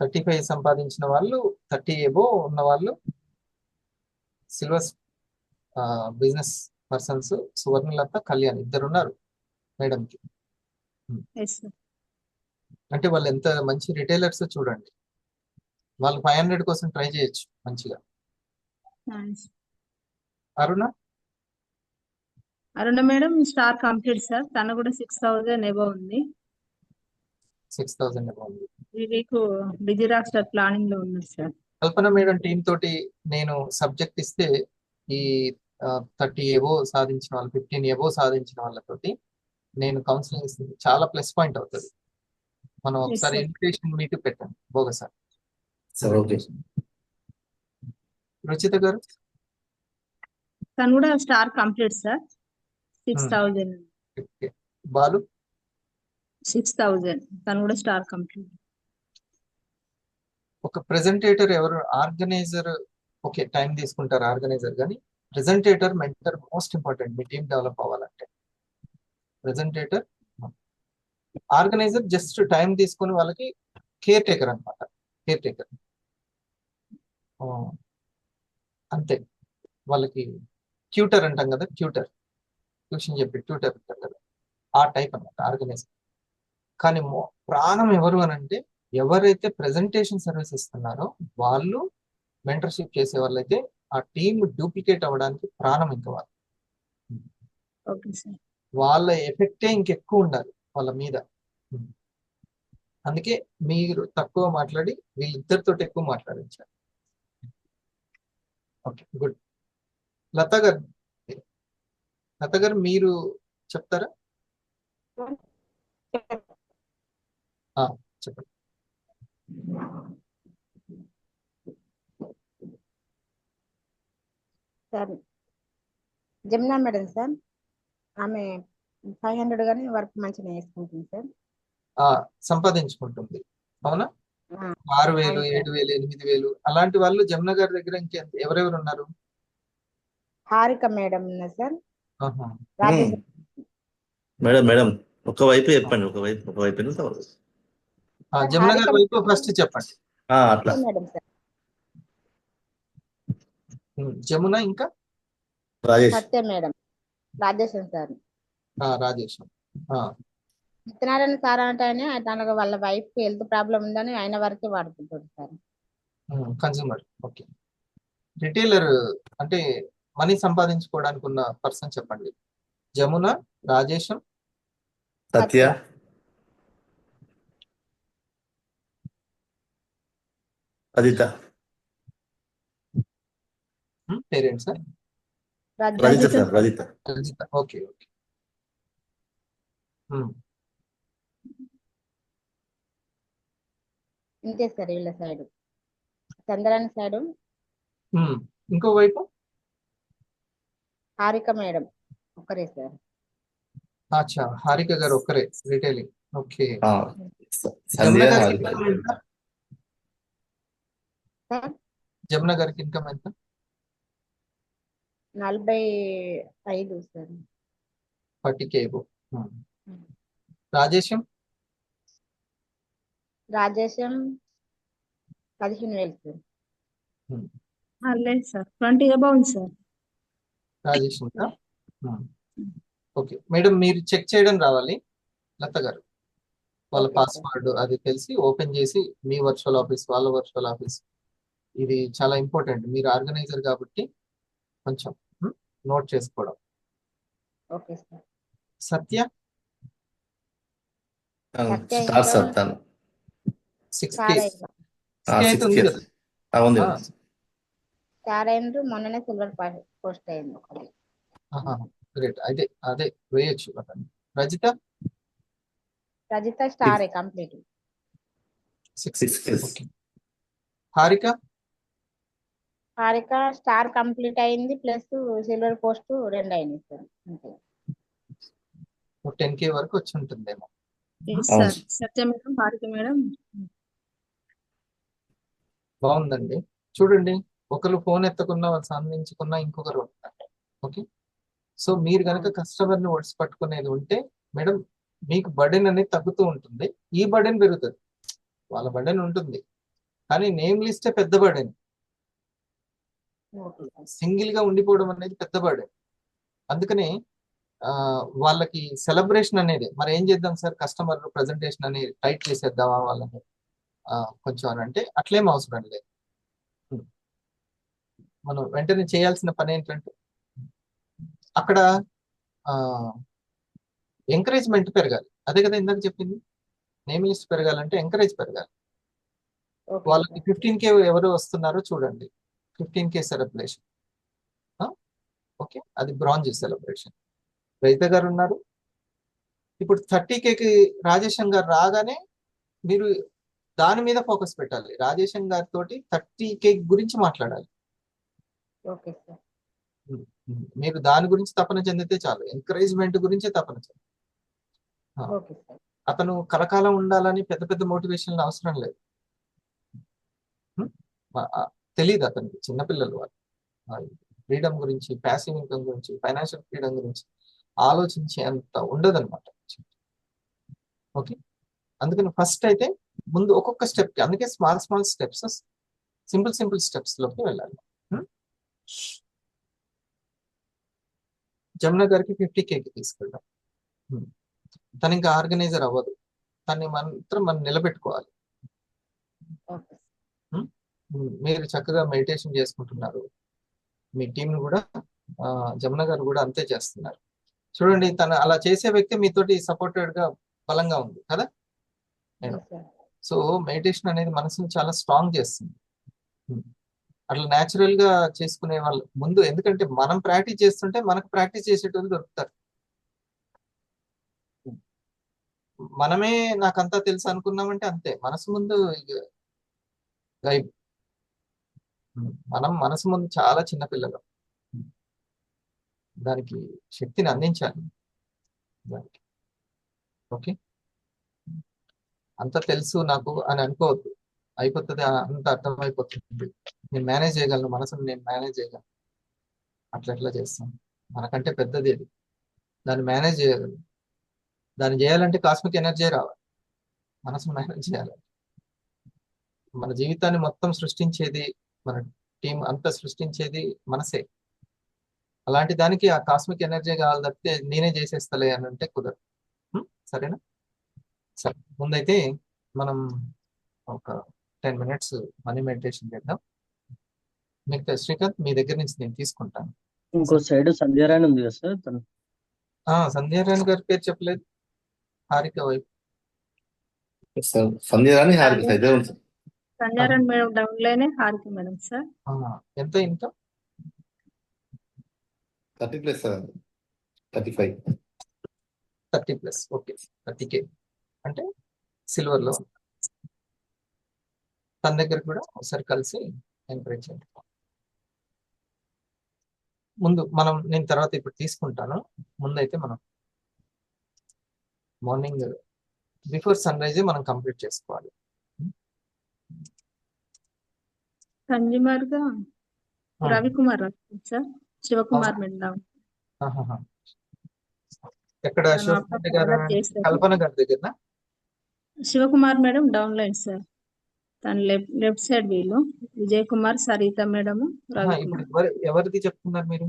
[SPEAKER 1] 35 సంపాదించిన వాళ్ళు, 30 ఎబో ఉన్న వాళ్ళు silver business persons Suvarnalatha, Kalyan ఇద్దరు ఉన్నారు మేడంకి. అంటే వాళ్ళు ఎంత మంచి రిటైలర్స్ చూడండి. వాళ్ళు 500 కోసం ట్రై చేయొచ్చు మంచిగా.
[SPEAKER 10] అరుణ మేడం స్టార్ కంప్లీట్ సార్. తను కూడా 6,000 ఎబో ఉంది.
[SPEAKER 1] 6,000 ఎబో ఉంది.
[SPEAKER 10] ఈ వీక్ బిజీ రాస్టర్ ప్లానింగ్ లో ఉన్నారు సార్.
[SPEAKER 1] కల్పన మేడం టీం తోటి నేను సబ్జెక్ట్ ఇస్తే ఈ 30 ఏవో సాధించిన వాళ్ళు 15 ఏవో సాధించిన వాళ్ళతోటి నేను కౌన్సిలింగ్ ఇస్తుంది చాలా ప్లస్ పాయింట్ అవుతుంది. మనం
[SPEAKER 10] Yes,
[SPEAKER 1] ఒకసారి
[SPEAKER 10] sir.
[SPEAKER 1] ఇన్విటేషన్ మీట్ పెట్టండి bogus sir.
[SPEAKER 9] Sir okay.
[SPEAKER 1] Ruchita గారు
[SPEAKER 10] తను కూడా star complete sir. 6,000
[SPEAKER 1] okay. Balu
[SPEAKER 10] 6,000 తను కూడా స్టార్ కంప్లీట్.
[SPEAKER 1] ఒక ప్రెజెంటేటర్ ఎవరు ఆర్గనైజర్ ఓకే టైం తీసుకుంటారు ఆర్గనైజర్, కానీ ప్రెజెంటేటర్ మెంటర్ మోస్ట్ ఇంపార్టెంట్ మీ టీం డెవలప్ అవ్వాలంటే. ప్రెజెంటేటర్ ఆర్గనైజర్ జస్ట్ టైం తీసుకొని వాళ్ళకి కేర్ టేకర్ అనమాట. కేర్ టేకర్ అంతే. వాళ్ళకి ట్యూటర్ అంటాం కదా, ట్యూషన్ చెప్పి ట్యూటర్ అంటాం కదా, ఆ టైప్ అనమాట ఆర్గనైజర్. కానీ ప్రాణం ఎవరు అని అంటే ఎవరైతే ప్రెజెంటేషన్ సర్వీస్ ఇస్తున్నారో వాళ్ళు మెంటర్షిప్ చేసే వాళ్ళైతే ఆ టీమ్ డూప్లికేట్ అవ్వడానికి ప్రాణం ఇంకా వాళ్ళు.
[SPEAKER 10] Okay sir.
[SPEAKER 1] వాళ్ళ ఎఫెక్టే ఇంకెక్కువ ఉండాలి వాళ్ళ మీద. అందుకే మీరు తక్కువ మాట్లాడి వీళ్ళిద్దరితో ఎక్కువ మాట్లాడించాలి. Okay good. లత గారు మీరు చెప్తారా? చెప్పండి.
[SPEAKER 11] సార్ జమునా మేడం సార్, ఆమె 500 కానీ వర్క్ మంచిగా వేసుకుంటుంది సార్.
[SPEAKER 1] సంపాదించుకుంటుంది అవునా?
[SPEAKER 11] ఆ,
[SPEAKER 1] 6,000
[SPEAKER 11] అవును సార్.
[SPEAKER 1] 7,000 8,000 అలాంటి వాళ్ళు జమున గారి దగ్గర ఎవరెవరు ఉన్నారు?
[SPEAKER 11] హారిక మేడం ఉన్నారు సార్.
[SPEAKER 1] ఆహా.
[SPEAKER 11] రాజేష్
[SPEAKER 9] మేడం ఒకవైపు చెప్పండి, ఒకవైపు
[SPEAKER 1] జమున
[SPEAKER 11] హారిక
[SPEAKER 1] గారి వైపు ఫస్ట్ చెప్పండి.
[SPEAKER 9] అట్లా.
[SPEAKER 11] Madam sir.
[SPEAKER 1] జమున ఇంకా
[SPEAKER 9] Rajesh.
[SPEAKER 11] Satya madam, Rajeshan sir.
[SPEAKER 1] Rajesh.
[SPEAKER 11] Satyanarayana sir అంటే దానికి వాళ్ళ వైఫ్ హెల్త్ ప్రాబ్లం ఉందని ఆయన వరకే వాడుకుంటాడు సార్.
[SPEAKER 1] కన్స్యూమర్. ఓకే. రిటైలర్ అంటే మనీ సంపాదించుకోవడానికి ఉన్న పర్సన్ చెప్పండి. Jamuna, Rajesham,
[SPEAKER 9] Satya, Aditha,
[SPEAKER 1] parents
[SPEAKER 9] Rajitha sir, Rajitha.
[SPEAKER 1] Okay okay.
[SPEAKER 11] ఇంతే సార్ వీళ్ళ సైడ్. చంద్రాని సైడ్
[SPEAKER 1] ఇంకో వైపు
[SPEAKER 11] హారిక మేడం ఒక్కరే సార్.
[SPEAKER 1] అచ్చా, హారిక గారు ఒక్కరే రిటైలింగ్. ఓకే.
[SPEAKER 9] సంధ్య, హారిక.
[SPEAKER 1] జమున గారికి ఇన్కమ్ ఎంత?
[SPEAKER 11] 45 సార్.
[SPEAKER 1] 40K. రాజేశం
[SPEAKER 11] 15,000 సార్.
[SPEAKER 10] లేదు సార్, 20 అబౌవ్ ఉంది సార్.
[SPEAKER 1] రాజేశం. ఓకే మేడం, మీరు చెక్ చేయడం రావాలి లత గారు. వాళ్ళ పాస్వర్డ్ అది తెలిసి ఓపెన్ చేసి మీ వర్చువల్ ఆఫీస్ వాళ్ళ వర్చువల్ ఆఫీస్, ఇది చాలా ఇంపార్టెంట్. మీరు ఆర్గనైజర్ కాబట్టి కొంచెం నోట్ చేసుకోవడం.
[SPEAKER 11] Okay sir.
[SPEAKER 1] Satya
[SPEAKER 9] star sir తను
[SPEAKER 1] 6K.
[SPEAKER 9] ఉంది కదా.
[SPEAKER 11] స్టార్ అయింది, మొన్ననే సిల్వర్ పోస్ట్ అయింది ఒకటి.
[SPEAKER 1] గ్రేట్. అదే వేయచ్చు.
[SPEAKER 11] Rajitha star complete.
[SPEAKER 1] 6K. Harika
[SPEAKER 11] star complete అయింది ప్లస్ సిల్వర్ పోస్ట్ 2 అయినాయి సార్. అంతే.
[SPEAKER 1] 10K వరకు వచ్చి ఉంటుందేమో.
[SPEAKER 10] సార్ సత్య మేడం, హారిక మేడం.
[SPEAKER 1] బాగుందండి. చూడండి, ఒకరు ఫోన్ ఎత్తకున్నా వాళ్ళు సంధించుకున్నా ఇంకొకరు ఉంటారు. ఓకే. సో మీరు కనుక కస్టమర్ని ఒడిసి పట్టుకునేది ఉంటే మేడం మీకు బర్డెన్ అనేది తగ్గుతూ ఉంటుంది, ఈ బర్డెన్ పెరుగుతుంది. వాళ్ళ బర్డెన్ ఉంటుంది కానీ నేమ్ లిస్టే పెద్ద బర్డెన్. సింగిల్ గా ఉండిపోవడం అనేది పెద్ద బర్డెన్. అందుకని వాళ్ళకి సెలబ్రేషన్ అనేది మరి ఏం చేద్దాం సార్, కస్టమర్ ప్రజెంటేషన్ అని టైట్ చేసేద్దామా వాళ్ళని కొంచెం అని అంటే అట్లేం అవసరం లేదు. మనం వెంటనే చేయాల్సిన పని ఏంటంటే అక్కడ ఎంకరేజ్మెంట్ పెరగాలి. అదే కదా ఇందాక చెప్పింది, నేమ్ లిస్ట్ పెరగాలంటే ఎంకరేజ్ పెరగాలి.
[SPEAKER 11] ఓకే
[SPEAKER 1] వాళ్ళకి
[SPEAKER 11] సార్
[SPEAKER 1] 15K ఎవరు వస్తున్నారో చూడండి. 15K celebration. ఓకే, అది బ్రాంజ్ సెలబ్రేషన్. రజిత గారు ఉన్నారు. ఇప్పుడు 30Kకి రాజేశం గారు రాగానే మీరు దాని మీద ఫోకస్ పెట్టాలి. రాజేశం గారితో 30K గురించి మాట్లాడాలి.
[SPEAKER 11] ఓకే సార్
[SPEAKER 1] మీరు దాని గురించి తపన చెందితే చాలు. ఎంకరేజ్మెంట్ గురించే తపన చెంది.
[SPEAKER 11] ఓకే సార్
[SPEAKER 1] అతను కలకాలం ఉండాలని పెద్ద పెద్ద మోటివేషన్లు అవసరం లేదు. తెలియదు అతనికి, చిన్నపిల్లలు వాళ్ళు. ఫ్రీడమ్ గురించి, ప్యాసివ్ ఇన్కమ్ గురించి, ఫైనాన్షియల్ ఫ్రీడమ్ గురించి ఆలోచించే అంత ఉండదన్నమాట. ఓకే, అందుకని ఫస్ట్ అయితే ముందు ఒక్కొక్క స్టెప్, అందుకే small small steps, simple steps లోకి వెళ్ళాలి. జమున గారికి 50Kకి తీసుకెళ్దాం. తను ఇంకా ఆర్గనైజర్ అవ్వదు. తన్ని మనం నిలబెట్టుకోవాలి.
[SPEAKER 11] ఓకే
[SPEAKER 1] మీరు చక్కగా మెడిటేషన్ చేసుకుంటున్నారు. మీ టీం కూడా జమున గారు కూడా అంతే చేస్తున్నారు. చూడండి, తను అలా చేసే వ్యక్తి మీతోటి సపోర్టెడ్ గా బలంగా ఉంది కదా.
[SPEAKER 11] సార్
[SPEAKER 1] సో మెడిటేషన్ అనేది మనసుని చాలా స్ట్రాంగ్ చేస్తుంది. అట్లా న్యాచురల్ గా చేసుకునే వాళ్ళు ముందు, ఎందుకంటే మనం ప్రాక్టీస్ చేస్తుంటే మనకు ప్రాక్టీస్ చేసేటోళ్ళు దొరుకుతారు. మనమే నాకంతా తెలుసు అనుకున్నామంటే అంతే, మనసు ముందు గైబ్. మనం మనసు ముందు చాలా చిన్న పిల్లలు. దానికి శక్తిని అందించాలి దానికి. ఓకే, అంత తెలుసు నాకు అని అనుకోవద్దు. అయిపోతుంది, అంత అర్థమైపోతుంది. నేను మేనేజ్ చేయగలను, మనసుని నేను మేనేజ్ చేయగలను. అట్లా చేస్తాం. మనకంటే పెద్దది అది, దాన్ని మేనేజ్ చేయగలను. దాన్ని చేయాలంటే కాస్మిక్ ఎనర్జీ రావాలి. మనసును మేనేజ్ చేయాలి. మన జీవితాన్ని మొత్తం సృష్టించేది, మన టీం అంతా సృష్టించేది మనసే. అలాంటి దానికి ఆ కాస్మిక్ ఎనర్జీ కావాలి తప్పితే నేనే చేసేస్తలే అని అంటే కుదరదు. సరేనా? సరే, ముందైతే మనం ఒక 10 minutes మనీ మెడిటేషన్ చేద్దాం. మీకు శ్రీకాంత్, మీ దగ్గర నుంచి నేను తీసుకుంటాను.
[SPEAKER 3] ఇంకో సైడ్ సంధ్యారాణి ఉంది కదా సార్, తను
[SPEAKER 1] సంధ్యారాణి గారి పేరు చెప్పలేదు. హారిక వైపు
[SPEAKER 9] సార్ సంధ్యారాణి హారిక సార్ ఇద్దరు సార్.
[SPEAKER 10] సంధ్యారాణి మేడం డౌన్ లోనే హారిక మేడం సార్.
[SPEAKER 1] ఎంత ఇన్కమ్?
[SPEAKER 9] 30+ సార్, 35.
[SPEAKER 1] 30+. ఓకే, 30K అంటే సిల్వర్ లో. తన దగ్గర కూడా ఒకసారి కలిసి ఎంకరేజ్ చేయండి. ముందు నేను తర్వాత ఇప్పుడు తీసుకుంటాను. ముందైతే మనం మార్నింగ్ బిఫోర్ సన్ రైజ్ మనం కంప్లీట్ చేసుకోవాలి.
[SPEAKER 10] కన్జ్యూమర్ గా Ravikumar sir, Shivakumar madam down.
[SPEAKER 1] ఎక్కడ? శివకుమార్ గారు, కల్పన గారి దగ్గర.
[SPEAKER 10] Shivakumar madam down line sir. తన లెఫ్ట్ సైడ్ వీళ్ళు విజయ్ కుమార్, సరిత మేడం,
[SPEAKER 1] ఇప్పుడు ఎవరిది చెప్తున్నారు మీరు?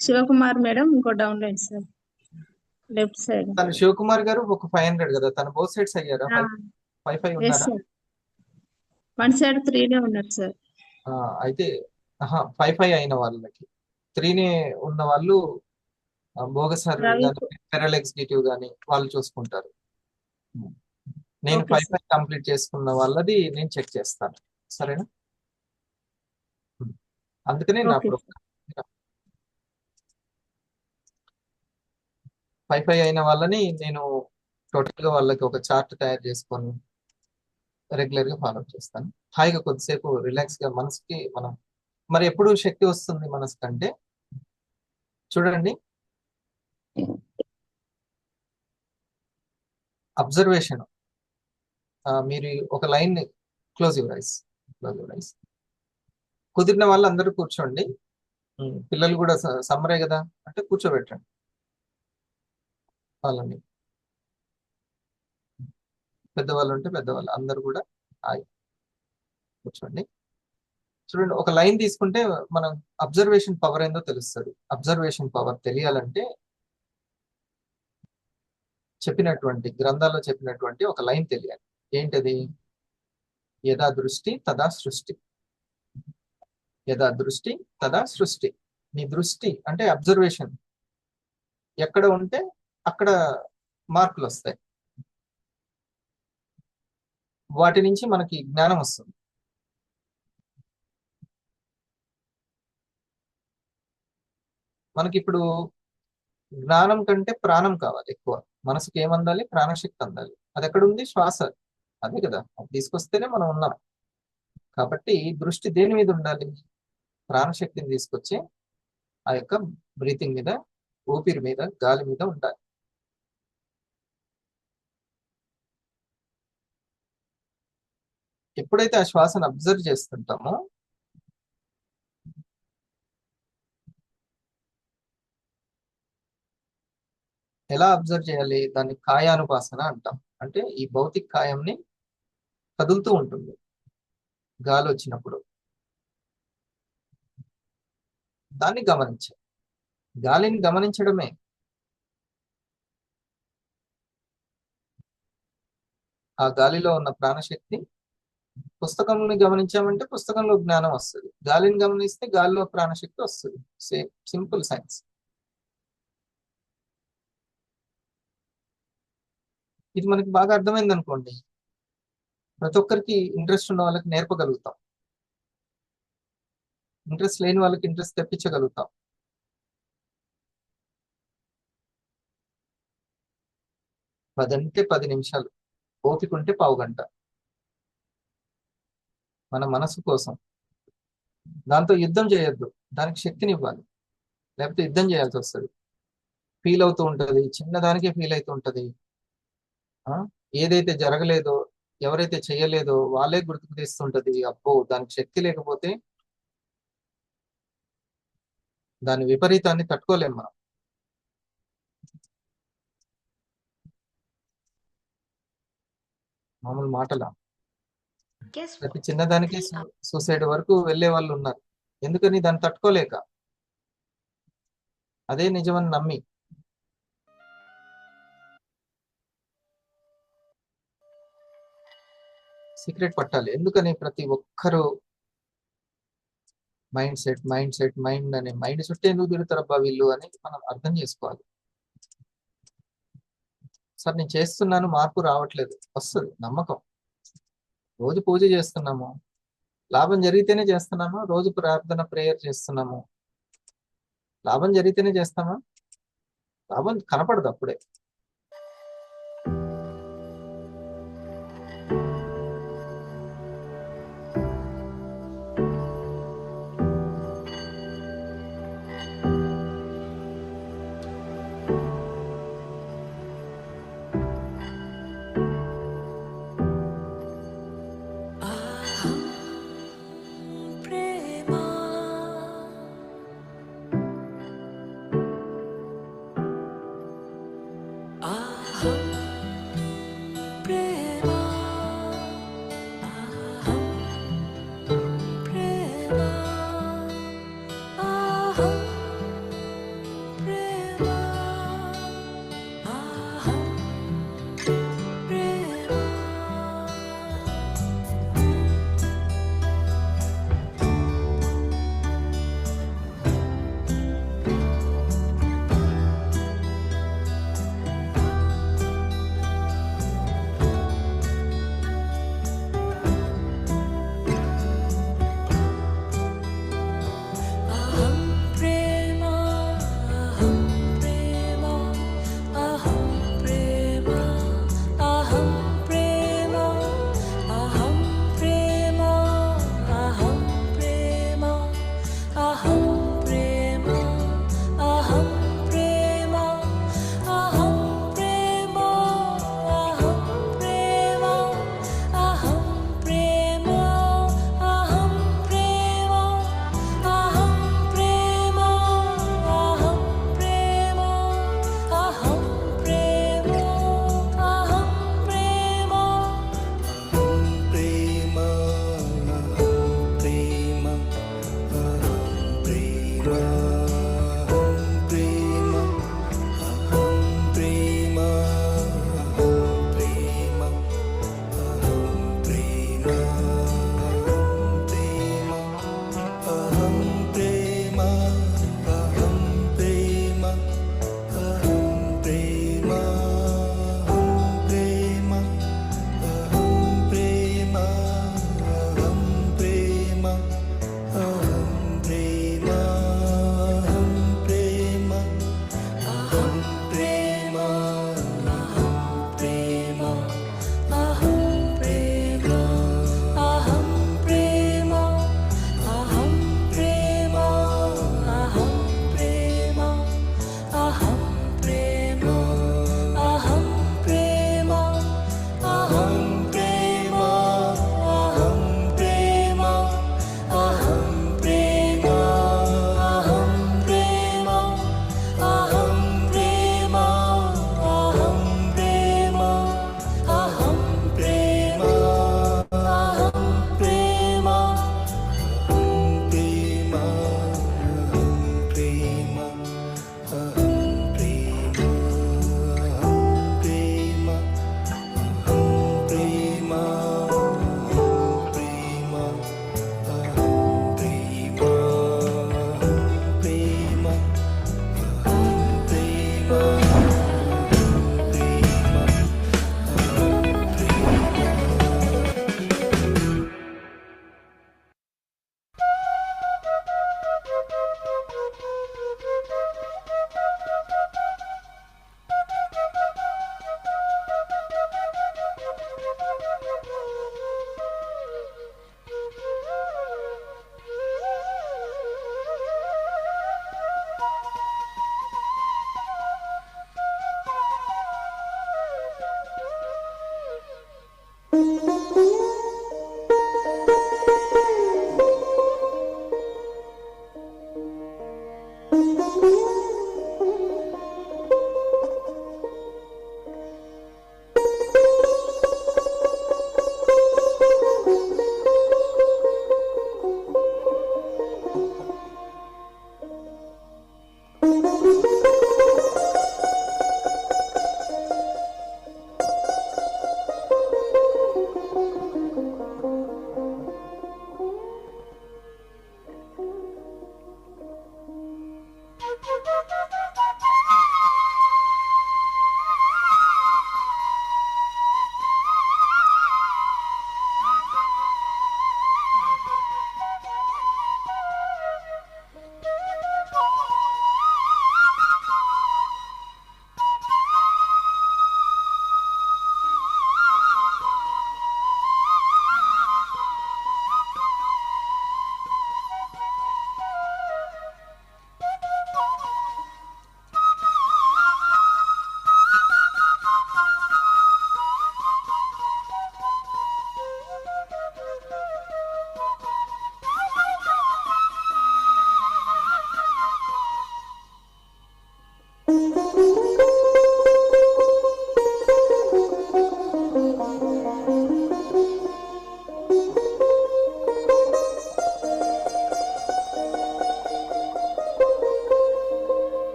[SPEAKER 10] శివకుమార్ మేడం ఇంకో down line sir, left side.
[SPEAKER 1] తను శివకుమార్ గారు ఒక 500 కదా, తను బోత్ సైడ్స్ అయ్యారా? 5 ఉన్నారా?
[SPEAKER 10] వన్ సైడ్ 3 ఉన్నారు సార్.
[SPEAKER 1] అయితే 5 అయిన వాళ్ళకి 3 ఉన్న వాళ్ళు బోగసార్ ఫెరల్ ఎగ్జిక్యూటివ్ గాని వాళ్ళు చూసుకుంటారు. నేను 5 కంప్లీట్ చేసుకున్న వాళ్ళది నేను చెక్ చేస్తాను. సరేనా? అందుకనే నా ప్రోగ్రామ్ 5 అయిన వాళ్ళని నేను టోటల్ గా వాళ్ళకి ఒక చార్ట్ తయారు చేసుకొని రెగ్యులర్ గా ఫాలో చేస్తాను. హాయిగా కొద్దిసేపు రిలాక్స్ గా మనసుకి మనం మరి ఎప్పుడు శక్తి వస్తుంది మనసు కంటే, చూడండి, అబ్జర్వేషన్. మీరు ఒక లైన్ క్లోజ్ యువర్ ఐస్. కుదిరిన వాళ్ళు అందరూ కూర్చోండి. పిల్లలు కూడా సమ్మరే కదా అంటే కూర్చోబెట్టండి వాళ్ళని. పెద్దవాళ్ళు ఉంటే పెద్దవాళ్ళు అందరూ కూడా కూర్చోండి. చూడండి, ఒక లైన్ తీసుకుంటే మనం అబ్జర్వేషన్ పవర్ ఏందో తెలుస్తుంది. అబ్జర్వేషన్ పవర్ తెలియాలంటే చెప్పినటువంటి గ్రంథాల్లో చెప్పినటువంటి ఒక లైన్ తెలియాలి. ఏంటది? యదా దృష్టి తదా సృష్టి. యదా దృష్టి తదా సృష్టి. నీ దృష్టి అంటే అబ్జర్వేషన్ ఎక్కడ ఉంటే అక్కడ మార్కులు వస్తాయి. వాటి నుంచి మనకి జ్ఞానం వస్తుంది. మనకి ఇప్పుడు జ్ఞానం కంటే ప్రాణం కావాలి ఎక్కువ. మనసుకి ఏమందాలి? ప్రాణశక్తి అందాలి. అది ఎక్కడ ఉంది? శ్వాస. అదే కదా, అది తీసుకొస్తేనే మనం ఉన్నాం. కాబట్టి దృష్టి దేని మీద ఉండాలి? ప్రాణశక్తిని తీసుకొచ్చి ఆ యొక్క బ్రీతింగ్ మీద, ఊపిరి మీద, గాలి మీద ఉండాలి. ఎప్పుడైతే ఆ శ్వాసను అబ్జర్వ్ చేస్తుంటామో ఎలా అబ్జర్వ్ చేయాలి? దాన్ని కాయానుపాసన అంటాం. అంటే ఈ భౌతిక కాయంని కదులుతూ ఉంటుంది గాలి వచ్చినప్పుడు, దాన్ని గమనించాలి. గాలిని గమనించడమే. ఆ గాలిలో ఉన్న ప్రాణశక్తి. పుస్తకంని గమనించామంటే పుస్తకంలో జ్ఞానం వస్తుంది. గాలిని గమనిస్తే గాలిలో ప్రాణశక్తి వస్తుంది. Same, simple science. ఇది మనకి బాగా అర్థమైంది అనుకోండి, ప్రతి ఒక్కరికి ఇంట్రెస్ట్ ఉన్న వాళ్ళకి నేర్పగలుగుతాం, ఇంట్రెస్ట్ లేని వాళ్ళకి ఇంట్రెస్ట్ తెప్పించగలుగుతాం. పదంటే 10 నిమిషాలు, ఓపిక ఉంటే పావుగంట మన మనసు కోసం. దాంతో యుద్ధం చేయొద్దు, దానికి శక్తిని ఇవ్వాలి, లేకపోతే యుద్ధం చేయాల్సి వస్తుంది. ఫీల్ అవుతూ ఉంటది, చిన్నదానికే ఫీల్ అవుతూ ఉంటది. ఏదైతే జరగలేదో, ఎవరైతే చేయలేదో వాళ్ళే గుర్తుకు తీస్తుంటది. అబ్బో, దానికి శక్తి లేకపోతే దాని విపరీతాన్ని తట్టుకోలేం మనం. మామూలు మాటలా? ప్రతి చిన్నదానికి సూసైడ్ వరకు వెళ్ళే వాళ్ళు ఉన్నారు. ఎందుకని? దాన్ని తట్టుకోలేక. అదే నిజమని నమ్మి. సీక్రెట్ పట్టాలి. ఎందుకని? ప్రతి ఒక్కరూ mind set, mind set, mind అనే మైండ్ చుట్టూ ఎందుకు తిరుగుతారబ్బా వీళ్ళు అని మనం అర్థం చేసుకోవాలి. సార్ నేను చేస్తున్నాను, మార్పు రావట్లేదు. వస్తుంది నమ్మకం. రోజు పూజ చేస్తున్నాము, లాభం జరిగితేనే చేస్తున్నాము. రోజు ప్రార్థన, ప్రేయర్ చేస్తున్నాము, లాభం జరిగితేనే చేస్తామా? లాభం కనపడదు అప్పుడే.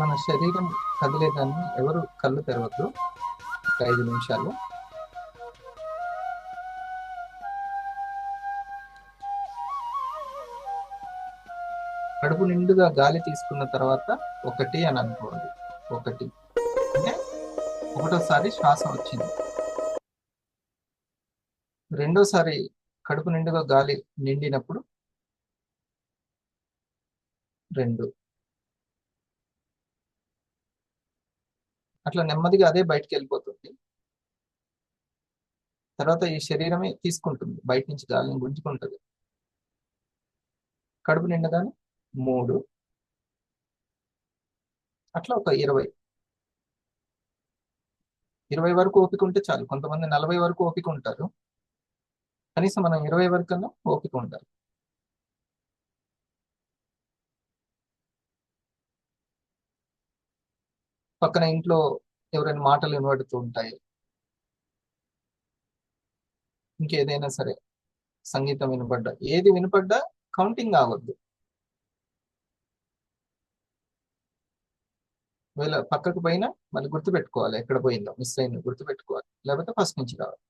[SPEAKER 1] మన శరీరం కదిలేదాన్ని ఎవరు కళ్ళు తెరవద్దు. ఒక 5 నిమిషాలు. కడుపు నిండుగా గాలి తీసుకున్న తర్వాత 1 అని అనుకోండి. 1 అంటే ఒకటోసారి శ్వాస వచ్చింది. రెండోసారి కడుపు నిండుగా గాలి నిండినప్పుడు 2. అట్లా నెమ్మదిగా అదే బయటికి వెళ్ళిపోతుంది. తర్వాత ఈ శరీరమే తీసుకుంటుంది, బయట నుంచి గాలిని గుంజుకుంటుంది. కడుపు నిండగానే 3. అట్లా ఒక 20 వరకు ఓపిక ఉంటే చాలు. కొంతమంది 40 వరకు ఓపిక ఉంటారు. కనీసం మనం 20 వరకన్నా ఓపిక ఉండాలి. పక్కన ఇంట్లో ఎవరైనా మాటలు వినబడుతూ ఉంటాయి. ఇంకేదైనా సరే, సంగీతం వినపడ్డా, ఏది వినపడ్డా కౌంటింగ్ ఆగొద్దు. ఒకవేళ పక్కకు పోయినా మళ్ళీ గుర్తుపెట్టుకోవాలి, ఎక్కడ పోయిందో మిస్ అయిందో గుర్తుపెట్టుకోవాలి, లేకపోతే ఫస్ట్ నుంచి రావాలి.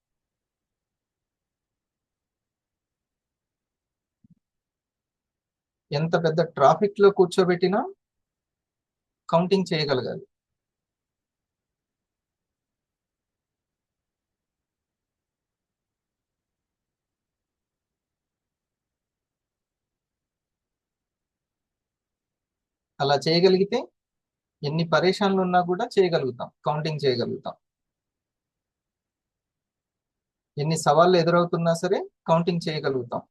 [SPEAKER 1] ఎంత పెద్ద ట్రాఫిక్ లో కూర్చోబెట్టినా కౌంటింగ్ చేయగలగాలి. అలా చేయగలిగితే ఎన్ని పరేషాన్లు ఉన్నా కూడా చేయగలుగుతాం, కౌంటింగ్ చేయగలుగుతాం. ఎన్ని సవాళ్ళు ఎదురవుతున్నా సరే కౌంటింగ్ చేయగలుగుతాం.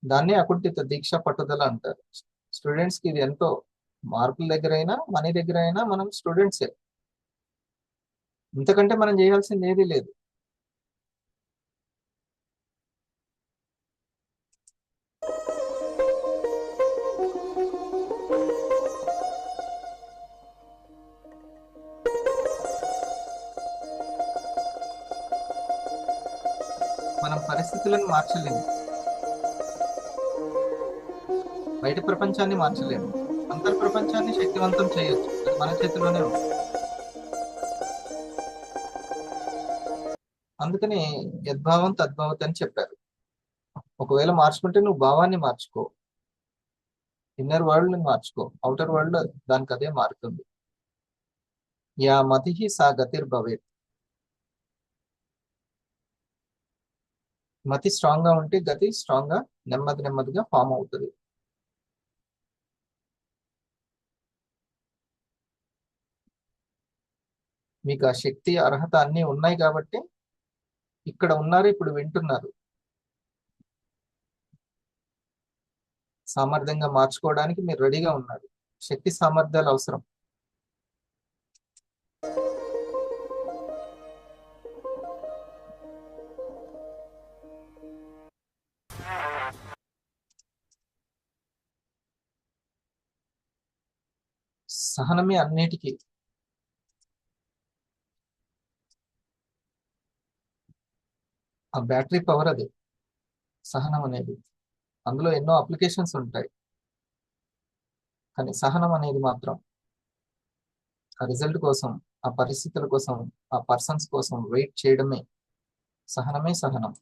[SPEAKER 1] దాన్ని అకుంఠిత దీక్ష, పట్టుదల అంటారు. స్టూడెంట్స్ కి ఇది ఎంతో, మార్కుల దగ్గర అయినా మనీ దగ్గర అయినా మనం స్టూడెంట్సే. ఇంతకంటే మనం చేయాల్సింది ఏదీ లేదు. మనం పరిస్థితులను మార్చలేము, బయట ప్రపంచాన్ని మార్చలేము, అంతర్ ప్రపంచాన్ని శక్తివంతం చేయొచ్చు, అది మన చేతిలోనే ఉంది. అందుకని యద్భావం తద్భావత్ అని చెప్పారు. ఒకవేళ మార్చుకుంటే నువ్వు భావాన్ని మార్చుకో, ఇన్నర్ వరల్డ్ ని మార్చుకో, అవుటర్ వరల్డ్ దానికి అదే మారుతుంది. యా మతి సా గతిర్భవేత్. మతి స్ట్రాంగ్ గా ఉంటే గతి స్ట్రాంగ్ గా నెమ్మదిగా ఫామ్ అవుతుంది. మీకు ఆ శక్తి, అర్హత అన్నీ ఉన్నాయి కాబట్టి ఇక్కడ ఉన్నారు, ఇప్పుడు వింటున్నారు. సామర్థ్యంగా మార్చుకోవడానికి మీరు రెడీగా ఉన్నారు. శక్తి సామర్థ్యాలు అవసరం. సహనమే అన్నిటికీ. ఆ బ్యాటరీ పవర్ అది సహనం అనేది. అందులో ఎన్నో అప్లికేషన్స్ ఉంటాయి, కానీ సహనం అనేది మాత్రం ఆ రిజల్ట్ కోసం, ఆ పరిస్థితుల కోసం, ఆ పర్సన్స్ కోసం వెయిట్ చేయడమే సహనమే సహనం.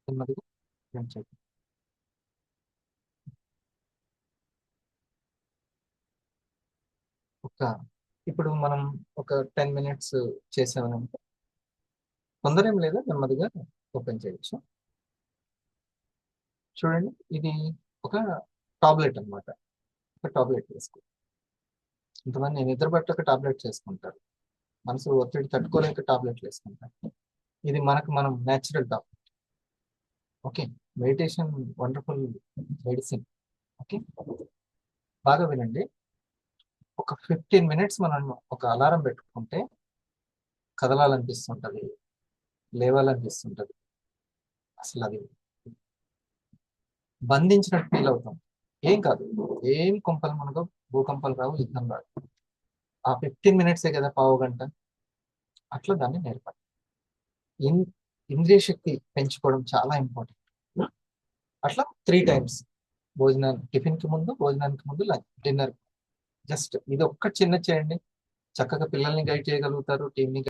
[SPEAKER 1] నెమ్మదిగా run చేద్దాం. ఇప్పుడు మనం ఒక 10 minutes చేసామనంటే తొందర ఏం లేదు, నెమ్మదిగా ఓపెన్ చేయొచ్చు. చూడండి, ఇది ఒక టాబ్లెట్ అన్నమాట. ఒక టాబ్లెట్ వేసుకో. ఇంతమంది నిద్ర పట్ల ఒక టాబ్లెట్ చేసుకుంటారు, మనసు ఒత్తిడి తట్టుకోలేక టాబ్లెట్లు వేసుకుంటారు. ఇది మనకు మనం natural tablet. Okay, meditation wonderful medicine. Okay, బాగా వినండి. ఒక 15 minutes మనం ఒక అలారం పెట్టుకుంటే కదలాలనిపిస్తుంటది, లేవాలనిపిస్తుంటది. అసలు అది బంధించినట్టు ఫీల్ అవుతాం. ఏం కాదు, ఏం కొంపలు మనకు భూకంపాలు రావు, యుద్ధం రాదు. ఆ 15 minutes కదా, పావు గంట. అట్లా దాన్ని నేర్పండి. ఇంద్రియ శక్తి పెంచుకోవడం చాలా ఇంపార్టెంట్. అట్లా 3 times, టిఫిన్ కి ముందు, భోజనానికి ముందు, డిన్నర్. జస్ట్ ఇది ఒక్క చిన్న చేయండి, చక్కగా పిల్లల్ని గైడ్ చేయగలుగుతారు, టీంని